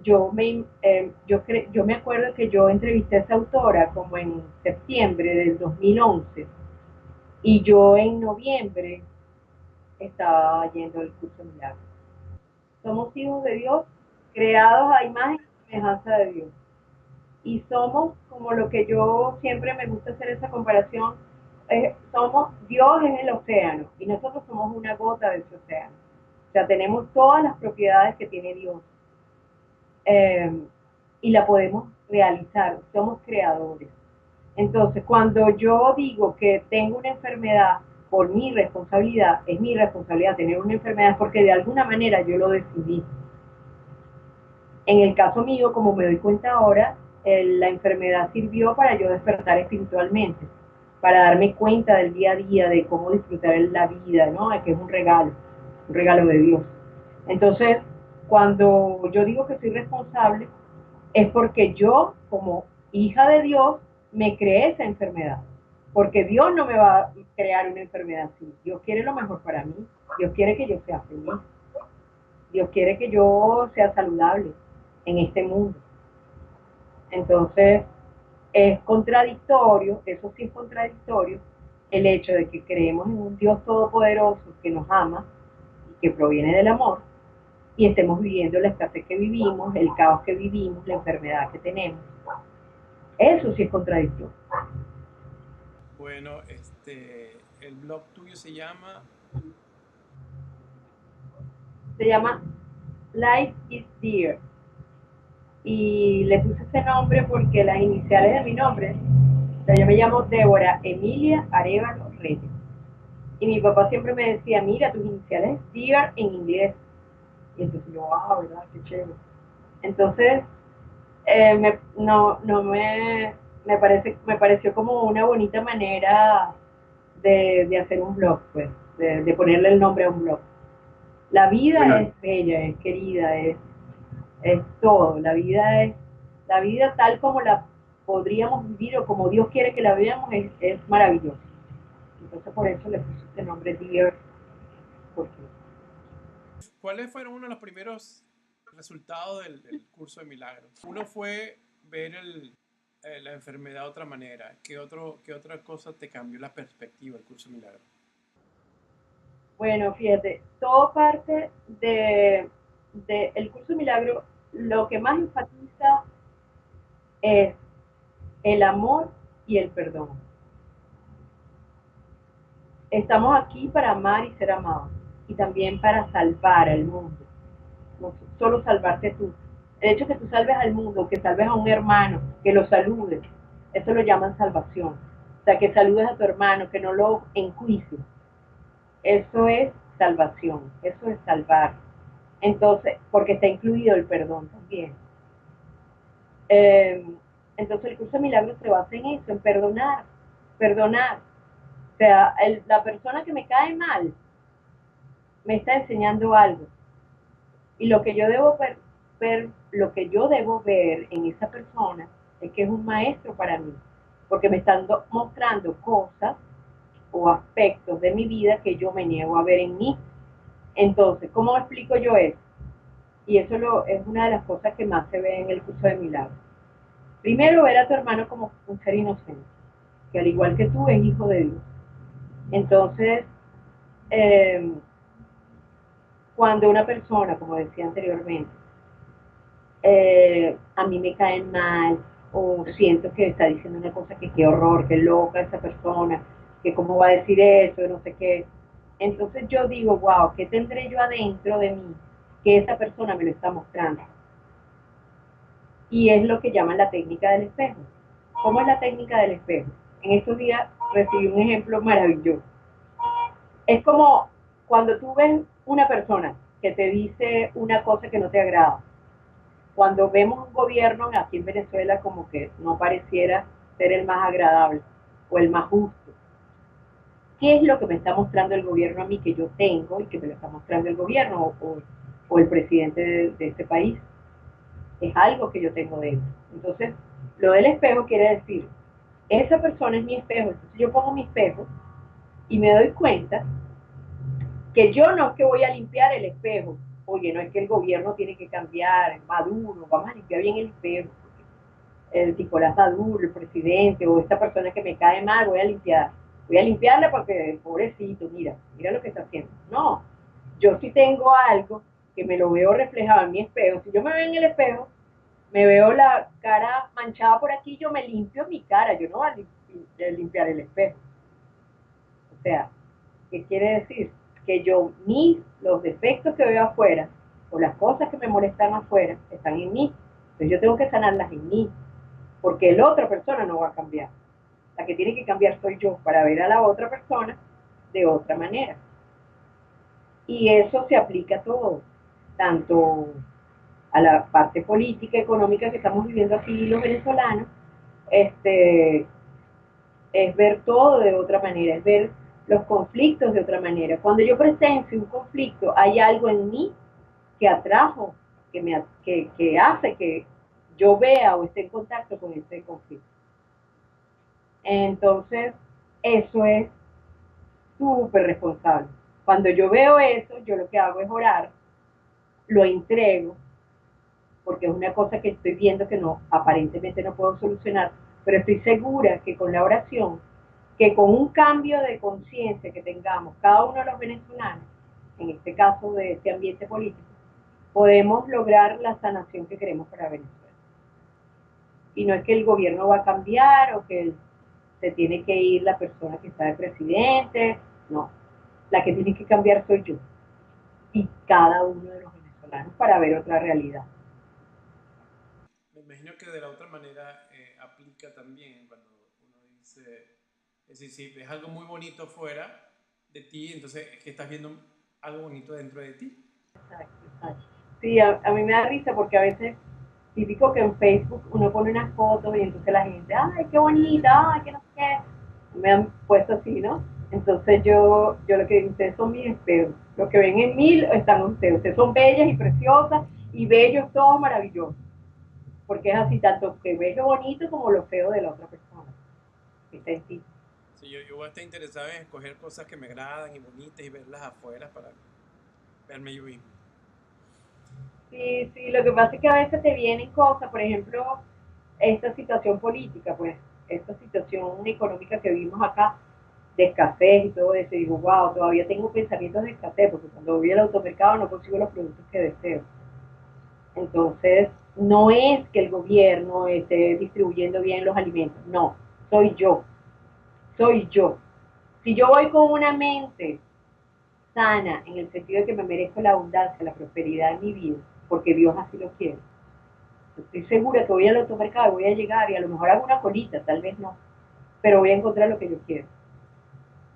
S2: Yo me acuerdo que yo entrevisté a esa autora como en septiembre del 2011 y yo en noviembre estaba yendo al curso de milagros. Somos hijos de Dios, creados a imagen y semejanza de Dios. Y somos como lo que yo siempre me gusta hacer esa comparación, Dios es el océano y nosotros somos una gota de ese océano. O sea, tenemos todas las propiedades que tiene Dios eh, y la podemos realizar, somos creadores. Entonces, cuando yo digo que tengo una enfermedad por mi responsabilidad, es mi responsabilidad tener una enfermedad porque de alguna manera yo lo decidí. En el caso mío, como me doy cuenta ahora, la enfermedad sirvió para yo despertar espiritualmente, para darme cuenta del día a día, de cómo disfrutar la vida, ¿no? Que es un regalo de Dios. Entonces, cuando yo digo que soy responsable, es porque yo, como hija de Dios, me creé esa enfermedad. Porque Dios no me va a crear una enfermedad así. Dios quiere lo mejor para mí. Dios quiere que yo sea feliz. Dios quiere que yo sea saludable en este mundo. Entonces, es contradictorio, eso sí es contradictorio, el hecho de que creemos en un Dios todopoderoso que nos ama y que proviene del amor, y estemos viviendo la escasez que vivimos, el caos que vivimos, la enfermedad que tenemos. Eso sí es contradictorio.
S1: Bueno, el blog tuyo se llama
S2: Se llama Life is Dear. Y le puse ese nombre porque las iniciales de mi nombre, o sea, yo me llamo Débora Emilia Arevalo Reyes. Y mi papá siempre me decía, mira, tus iniciales es Dear en inglés. Y entonces yo, wow, ¿verdad? Qué chévere. Entonces, no me pareció como una bonita manera de hacer un blog, pues, de ponerle el nombre a un blog. La vida
S1: Bueno,
S2: es bella, es querida, es todo. La vida tal como la podríamos vivir o como Dios quiere que la vivamos es maravillosa. Entonces por eso le puse este nombre Dear, porque
S1: ¿cuáles fueron uno de los primeros resultados del curso de milagros? Uno fue ver la enfermedad de otra manera. ¿Qué otra cosa te cambió la perspectiva del curso de milagros?
S2: bueno, fíjate, todo parte de el curso de milagro, lo que más enfatiza es el amor y el perdón. Estamos aquí para amar y ser amados y también para salvar al mundo, no solo salvarte tú. El hecho de que tú salves al mundo, que salves a un hermano, que lo saludes, eso lo llaman salvación. O sea, que saludes a tu hermano, que no lo enjuicies. Eso es salvación, eso es salvar. Entonces, porque está incluido el perdón también. Eh, entonces el curso de milagros se basa en eso, en perdonar, perdonar. O sea, la persona que me cae mal me está enseñando algo. Y lo que yo debo lo que yo debo ver en esa persona es que es un maestro para mí, porque me están mostrando cosas o aspectos de mi vida que yo me niego a ver en mí. Entonces, ¿cómo explico yo eso? Y eso es una de las cosas que más se ve en el curso de milagros. Primero, ver a tu hermano como un ser inocente, que al igual que tú es hijo de Dios. Entonces, eh, cuando una persona, como decía anteriormente, a mí me caen mal o siento que está diciendo una cosa que qué horror, qué loca esa persona, que cómo va a decir eso, no sé qué. Entonces yo digo, wow, ¿qué tendré yo adentro de mí que esa persona me lo está mostrando? Y es lo que llaman la técnica del espejo. ¿Cómo es la técnica del espejo? En estos días recibí un ejemplo maravilloso. Es como cuando tú ves una persona que te dice una cosa que no te agrada, cuando vemos un gobierno aquí en Venezuela como que no pareciera ser el más agradable o el más justo. ¿Qué es lo que me está mostrando el gobierno a mí que yo tengo y que me lo está mostrando el gobierno o el presidente de este país? Es algo que yo tengo dentro. Entonces, lo del espejo quiere decir, esa persona es mi espejo, entonces yo pongo mi espejo y me doy cuenta que yo no es que voy a limpiar el espejo, oye, no es que el gobierno tiene que cambiar, Maduro, vamos a limpiar bien el espejo, el Nicolás Maduro, el presidente, o esta persona que me cae mal, voy a limpiarla porque, pobrecito, mira lo que está haciendo. No, yo sí tengo algo que me lo veo reflejado en mi espejo. Si yo me veo en el espejo, me veo la cara manchada por aquí, yo me limpio mi cara, yo no voy a limpiar el espejo. O sea, ¿qué quiere decir? Que los defectos que veo afuera, o las cosas que me molestan afuera, están en mí. Entonces yo tengo que sanarlas en mí, porque la otra persona no va a cambiar. La que tiene que cambiar soy yo para ver a la otra persona de otra manera. Y eso se aplica a todo, tanto a la parte política, económica que estamos viviendo aquí los venezolanos, este, es ver todo de otra manera, es ver los conflictos de otra manera. Cuando yo presencio un conflicto, hay algo en mí que atrajo, que hace que yo vea o esté en contacto con ese conflicto. Entonces, eso es súper responsable. Cuando yo veo eso, yo lo que hago es orar, lo entrego, porque es una cosa que estoy viendo que no, aparentemente no puedo solucionar, pero estoy segura que con la oración, que con un cambio de conciencia que tengamos cada uno de los venezolanos, en este caso de este ambiente político, podemos lograr la sanación que queremos para Venezuela. Y no es que el gobierno va a cambiar o que se tiene que ir la persona que está de presidente, no. La que tiene que cambiar soy yo y cada uno de los venezolanos para ver otra realidad.
S1: Me imagino que de la otra manera aplica también cuando uno dice, es decir, si ves algo muy bonito fuera de ti, entonces es que estás viendo algo bonito dentro de ti.
S2: Exacto, exacto. Sí, a mí me da risa porque a veces típico que en Facebook uno pone unas fotos y entonces la gente, ay, qué bonita, ay, que no sé qué, me han puesto así, ¿no? Entonces yo lo que digo, ustedes son mis espejos, lo que ven en mí están ustedes son bellas y preciosas y bellos todos maravillosos, porque es así, tanto que ves lo bonito como lo feo de la otra persona, que está en ti.
S1: Sí, yo voy a estar interesado en escoger cosas que me agradan y bonitas y verlas afuera para verme yo mismo.
S2: Sí, sí, lo que pasa es que a veces te vienen cosas, por ejemplo, esta situación política, pues, esta situación económica que vimos acá, de escasez y todo eso, y digo, wow, todavía tengo pensamientos de escasez, porque cuando voy al automercado no consigo los productos que deseo. Entonces, no es que el gobierno esté distribuyendo bien los alimentos, no, soy yo, soy yo. Si yo voy con una mente sana, en el sentido de que me merezco la abundancia, la prosperidad en mi vida, porque Dios así lo quiere, estoy segura que voy al automercado, voy a llegar y a lo mejor hago una colita, tal vez no, pero voy a encontrar lo que yo quiero.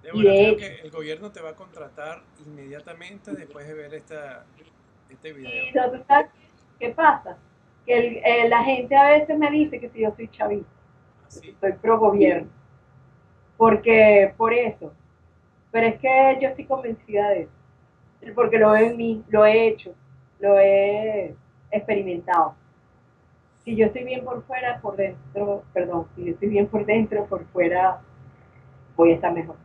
S2: Y
S1: Débora,
S2: de
S1: creo
S2: hecho,
S1: que el gobierno te va a contratar inmediatamente después de ver este video.
S2: y no, ¿tú sabes qué pasa? Que la gente a veces me dice que si yo soy chavista, que si
S1: ¿Así?
S2: soy pro gobierno, porque por eso. Pero es que yo estoy convencida de eso, porque lo veo en mí, lo he hecho, lo he experimentado. Si yo estoy bien por fuera, por dentro, perdón, si yo estoy bien por dentro, por fuera voy a estar mejor.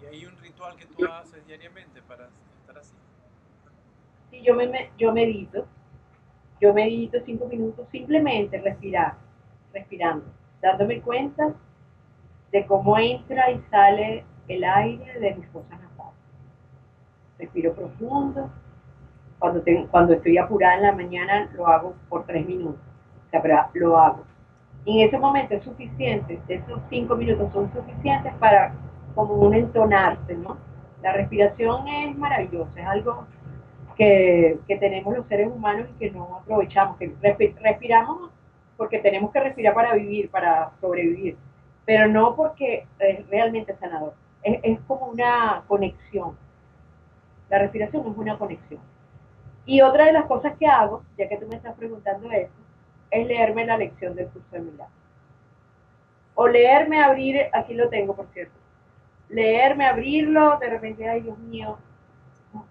S1: Y hay un ritual que tú haces diariamente para estar así.
S2: Si yo medito 5 minutos, simplemente respirar, respirando, dándome cuenta de cómo entra y sale el aire de mis fosas nasales. Respiro profundo. Cuando estoy apurada en la mañana, lo hago por 3 minutos. O sea, pero lo hago. Y en ese momento es suficiente, esos 5 minutos son suficientes para como un entonarse, ¿no? La respiración es maravillosa, es algo que tenemos los seres humanos y que no aprovechamos, que respiramos porque tenemos que respirar para vivir, para sobrevivir, pero no porque es realmente sanador, es como una conexión, la respiración es una conexión. Y otra de las cosas que hago, ya que tú me estás preguntando eso, es leerme la lección del curso de milagros. O leerme, abrir, aquí lo tengo por cierto, leerme, abrirlo, de repente, ay Dios mío,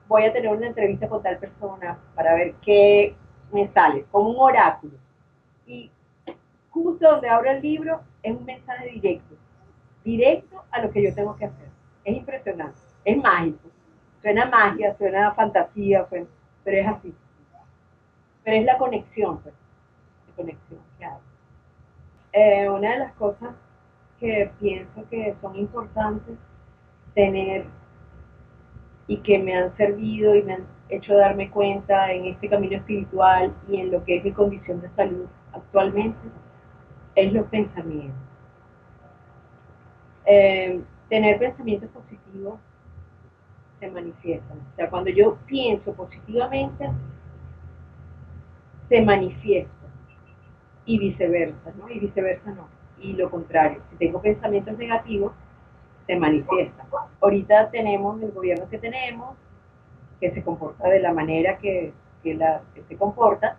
S2: voy a tener una entrevista con tal persona para ver qué me sale, como un oráculo. Y justo donde abro el libro es un mensaje directo, directo a lo que yo tengo que hacer. Es impresionante, es mágico. Suena magia, suena fantasía, pues, pero es así. Pero es la conexión, pues, la conexión que hay. Una de las cosas que pienso que son importantes tener y que me han servido y me han hecho darme cuenta en este camino espiritual y en lo que es mi condición de salud actualmente es los pensamientos. Tener pensamientos positivos se manifiestan. O sea, cuando yo pienso positivamente, se manifiesta y viceversa, ¿no? Y viceversa no. Y lo contrario, si tengo pensamientos negativos, se manifiesta. Ahorita tenemos el gobierno que se comporta de la manera que se comporta,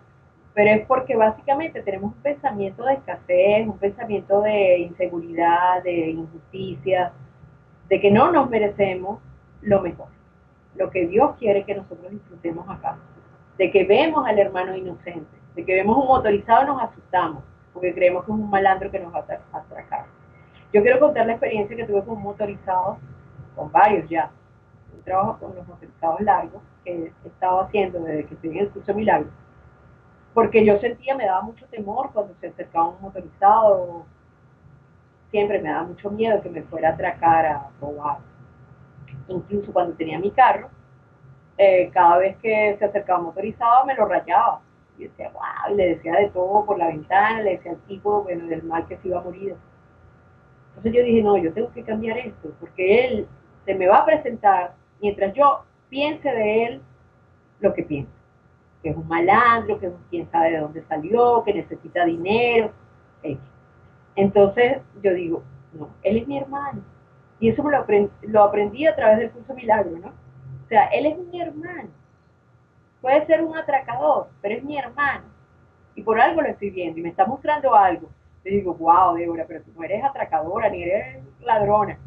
S2: pero es porque básicamente tenemos un pensamiento de escasez, un pensamiento de inseguridad, de injusticia, de que no nos merecemos lo mejor, lo que Dios quiere que nosotros disfrutemos acá, de que vemos al hermano inocente, de que vemos un motorizado y nos asustamos, porque creemos que es un malandro que nos va a atracar. Yo quiero contar la experiencia que tuve con un motorizado, con varios ya. Un trabajo con los motorizados largos que he estado haciendo desde que estoy en el curso de Milagros. Porque yo sentía, me daba mucho temor cuando se acercaba un motorizado, siempre me daba mucho miedo que me fuera a atracar, a robar. Incluso cuando tenía mi carro, cada vez que se acercaba un motorizado me lo rayaba. Y decía, wow, y le decía de todo por la ventana, le decía al tipo, bueno, del mal que se iba a morir. Entonces yo dije, no, yo tengo que cambiar esto, porque él se me va a presentar mientras yo piense de él lo que piensa, que es un malandro, que es un quién sabe de dónde salió, que necesita dinero. Entonces yo digo, no, él es mi hermano. Y eso lo aprendí a través del curso Milagro, ¿no? O sea, él es mi hermano. Puede ser un atracador, pero es mi hermano. y por algo lo estoy viendo y me está mostrando algo. Le digo, wow, Débora, pero tú no eres atracadora ni eres ladrona.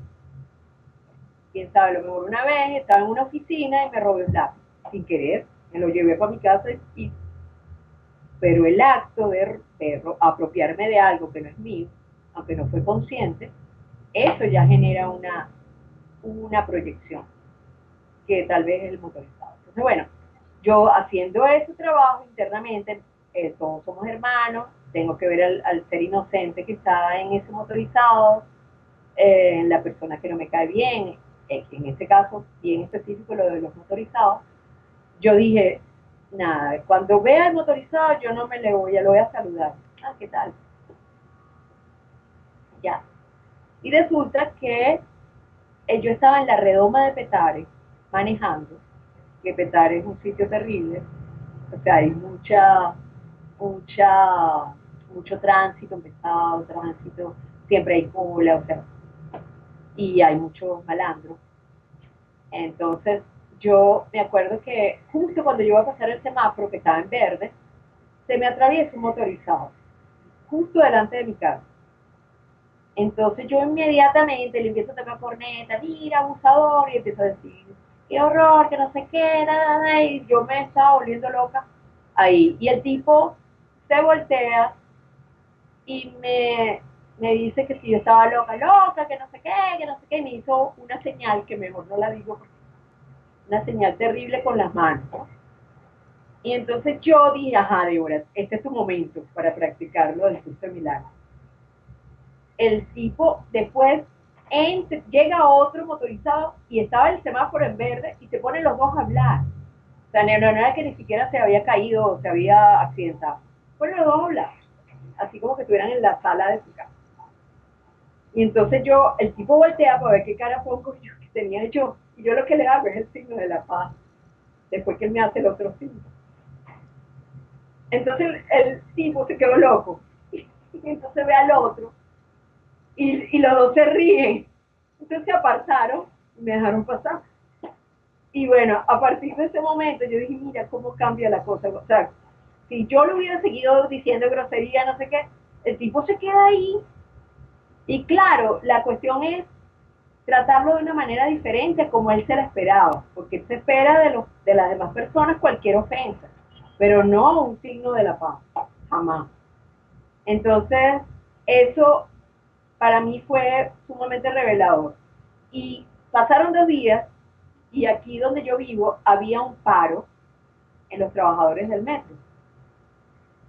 S2: Quién sabe, a lo mejor una vez estaba en una oficina y me robé un lápiz, sin querer, me lo llevé para mi casa y pero el acto de apropiarme de algo que no es mío, aunque no fue consciente, eso ya genera una proyección, que tal vez es el motorizado. Entonces, bueno, yo haciendo ese trabajo internamente, todos somos hermanos, tengo que ver al ser inocente que está en ese motorizado, la persona que no me cae bien, en este caso bien específico lo de los motorizados, yo dije, nada, cuando vea el motorizado yo no me le voy, ya lo voy a saludar. Ah, ¿qué tal? Ya. Y resulta que yo estaba en la redoma de Petare manejando, que Petare es un sitio terrible, o sea, hay mucha, mucho tránsito, pesado tránsito, siempre hay cola, o sea, y hay muchos malandros. Entonces, yo me acuerdo que justo cuando yo iba a pasar el semáforo, que estaba en verde, se me atraviesa un motorizado, justo delante de mi casa. Entonces yo inmediatamente le empiezo a tocar corneta, mira, abusador, y empiezo a decir, qué horror, que no sé qué, nada, y yo me estaba volviendo loca ahí. Y el tipo se voltea y me dice que si yo estaba loca, loca, que no sé qué, y me hizo una señal que mejor no la digo, una señal terrible con las manos, ¿no? Y entonces yo dije, ajá, Débora, este es tu momento para practicarlo del curso de milagros. El tipo después llega otro motorizado y estaba el semáforo en verde y se ponen los dos a hablar. O sea, no era que ni siquiera se había caído o se había accidentado. Ponen los dos a hablar, así como que estuvieran en la sala de su casa. Y entonces el tipo voltea para ver qué cara pongo yo que tenía yo. Y yo lo que le hago es el signo de la paz, después que él me hace el otro signo. Entonces el tipo se quedó loco. Y entonces ve al otro y los dos se ríen. Entonces se apartaron y me dejaron pasar. Y bueno, a partir de ese momento yo dije, mira cómo cambia la cosa. O sea, si yo le hubiera seguido diciendo grosería, no sé qué, el tipo se queda ahí. Y claro, la cuestión es tratarlo de una manera diferente como él se la esperaba, porque él se espera de las demás personas cualquier ofensa, pero no un signo de la paz, jamás. Entonces, eso para mí fue sumamente revelador. Y pasaron 2 días y aquí donde yo vivo había un paro en los trabajadores del metro.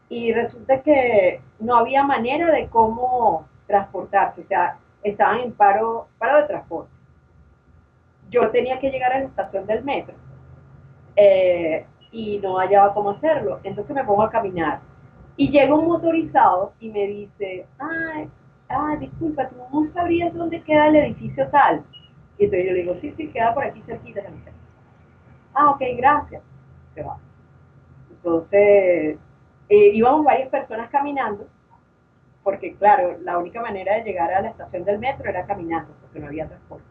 S2: Y resulta que no había manera de cómo transportarse, o sea, estaban en paro de transporte. Yo tenía que llegar a la estación del metro y no hallaba cómo hacerlo, entonces me pongo a caminar. Y llega un motorizado y me dice, disculpa, ¿tú no sabrías dónde queda el edificio tal? Y entonces yo le digo, sí, sí, queda por aquí cerquita de mi casa. Ok, gracias. Se va. Entonces, íbamos varias personas caminando, porque claro, la única manera de llegar a la estación del metro era caminando, porque no había transporte.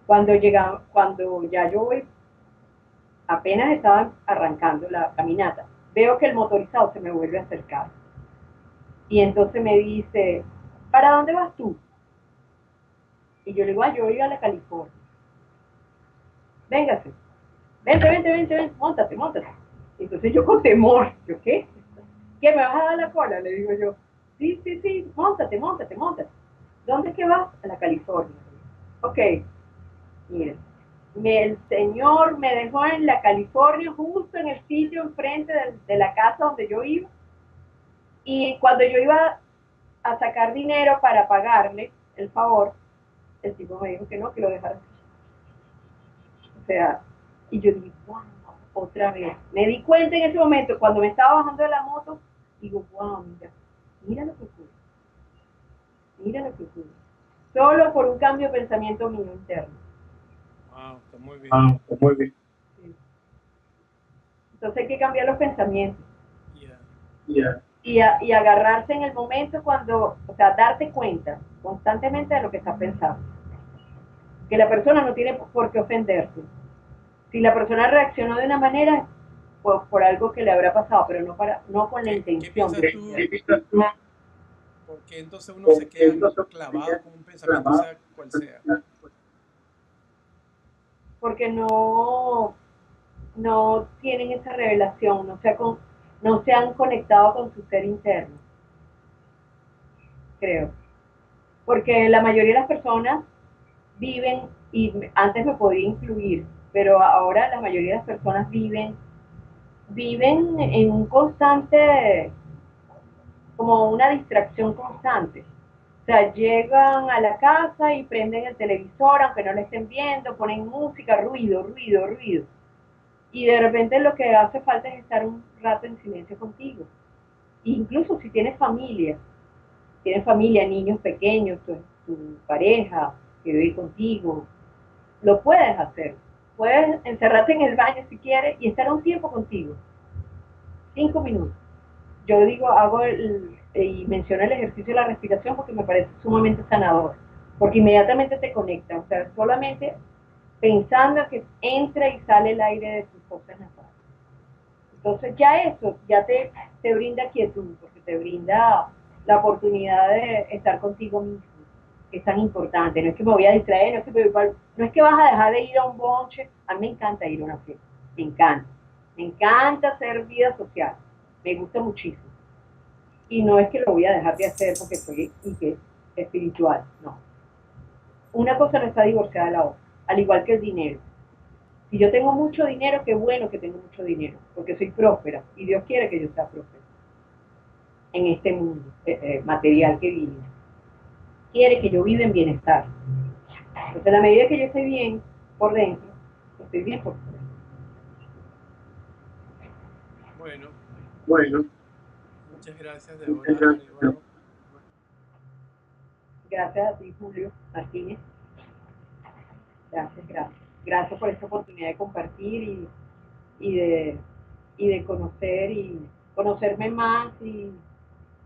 S2: Cuando ya yo voy, apenas estaba arrancando la caminata, veo que el motorizado se me vuelve a acercar. Y entonces me dice, ¿para dónde vas tú? Y yo le digo, yo voy a la California. Véngase, vente, montate, montate. Entonces yo con temor, ¿yo qué? ¿Qué me vas a dar la cola? Le digo yo, sí, sí, sí, montate, montate, montate. ¿Dónde es que vas? A la California. Ok, miren, el señor me dejó en la California, justo en el sitio enfrente de la casa donde yo iba, y cuando yo iba a sacar dinero para pagarle el favor, el tipo me dijo que no, que lo dejara. O sea, y yo dije, wow, otra vez. Me di cuenta en ese momento, cuando me estaba bajando de la moto, digo, wow, mira lo que ocurre, mira lo que ocurre. Solo por un cambio de pensamiento mío interno.
S1: Wow, está muy bien.
S2: Ah, pues muy bien. Sí. Entonces hay que cambiar los pensamientos.
S1: Yeah.
S2: Yeah. Y agarrarse en el momento cuando, o sea, darte cuenta constantemente de lo que estás pensando. Que la persona no tiene por qué ofenderse. Si la persona reaccionó de una manera, por algo que le habrá pasado, pero no con la
S1: ¿Qué
S2: intención
S1: piensas
S2: de...
S1: tú? ¿Por qué entonces uno se queda clavado con un pensamiento, sea cual sea?
S2: Porque no tienen esa revelación, no se han conectado con su ser interno, creo. Porque la mayoría de las personas viven, y antes me podía incluir, pero ahora la mayoría de las personas viven en un constante, como una distracción constante. O sea, llegan a la casa y prenden el televisor, aunque no lo estén viendo, ponen música, ruido, ruido, ruido. Y de repente lo que hace falta es estar un rato en silencio contigo. Incluso si tienes familia, niños pequeños, tu pareja que vive contigo, lo puedes hacer. Puedes encerrarte en el baño si quieres y estar un tiempo contigo. 5 minutos. Yo digo, y menciono el ejercicio de la respiración porque me parece sumamente sanador. Porque inmediatamente te conecta. O sea, solamente pensando que entra y sale el aire de tus fosas nasales. Entonces ya eso, te brinda quietud, porque te brinda la oportunidad de estar contigo mismo, que es tan importante. No es que me voy a distraer, no es que vas a dejar de ir a un bonche. A mí me encanta ir a una fiesta, me encanta. Me encanta hacer vida social, me gusta muchísimo. Y no es que lo voy a dejar de hacer porque soy espiritual, no. Una cosa no está divorciada de la otra, al igual que el dinero. Si yo tengo mucho dinero, qué bueno que tengo mucho dinero, porque soy próspera y Dios quiere que yo sea próspera en este mundo material que vive. Quiere que yo viva en bienestar. Entonces, a la medida que yo estoy bien por dentro, estoy bien por fuera.
S1: Bueno,
S2: Bueno,
S1: muchas gracias,
S2: muchas
S1: Débora
S2: gracias.
S1: Arevalo.
S2: Gracias a ti, Julio Martínez. Gracias, gracias. Gracias por esta oportunidad de compartir y de, y de conocer y conocerme más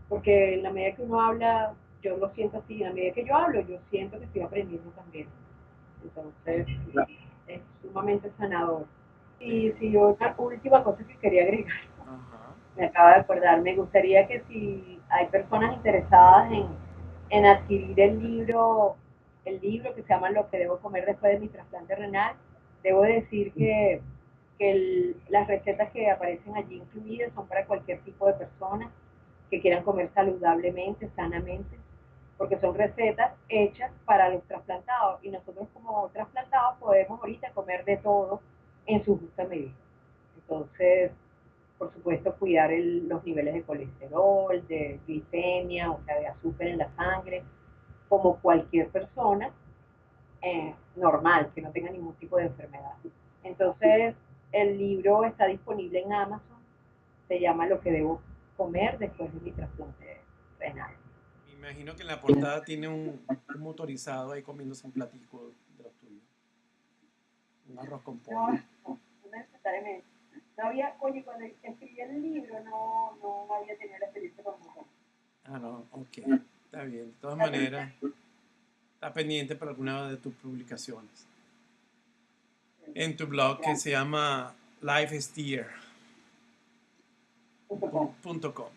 S2: porque en la medida que uno habla, yo lo siento así, en la medida que yo hablo, yo siento que estoy aprendiendo también. Entonces, es sumamente sanador. Y
S1: Sí.
S2: si otra última cosa que quería agregar,
S1: Ajá.
S2: me acaba de acordar, me gustaría que si hay personas interesadas en adquirir el libro que se llama Lo que debo comer después de mi trasplante renal, debo decir que las recetas que aparecen allí incluidas son para cualquier tipo de persona que quieran comer saludablemente, sanamente, porque son recetas hechas para los trasplantados y nosotros como trasplantados podemos ahorita comer de todo en su justa medida. Entonces, por supuesto, cuidar los niveles de colesterol, de glicemia, o sea, de azúcar en la sangre, como cualquier persona normal, que no tenga ningún tipo de enfermedad. Entonces, el libro está disponible en Amazon, se llama Lo que debo comer después de mi trasplante renal.
S1: Me imagino que en la portada tiene un motorizado ahí comiéndose un platico de los tuyos. Un arroz con
S2: No,
S1: pollo.
S2: no necesariamente. No había, oye, cuando escribí el libro no había tenido la experiencia con mujer.
S1: Ah, no, ok. Está bien. De todas maneras, está pendiente para alguna de tus publicaciones. En tu blog que se
S2: Gracias.
S1: llama
S2: .com.
S1: lifesteer.com.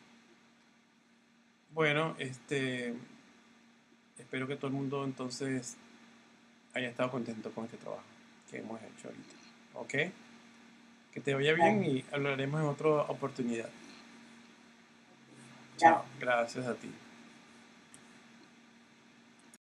S1: Bueno, espero que todo el mundo entonces haya estado contento con este trabajo que hemos hecho ahorita. ¿Ok? Que te vaya bien
S2: Gracias.
S1: y hablaremos en otra oportunidad. Chao.
S2: Gracias.
S1: Gracias a ti.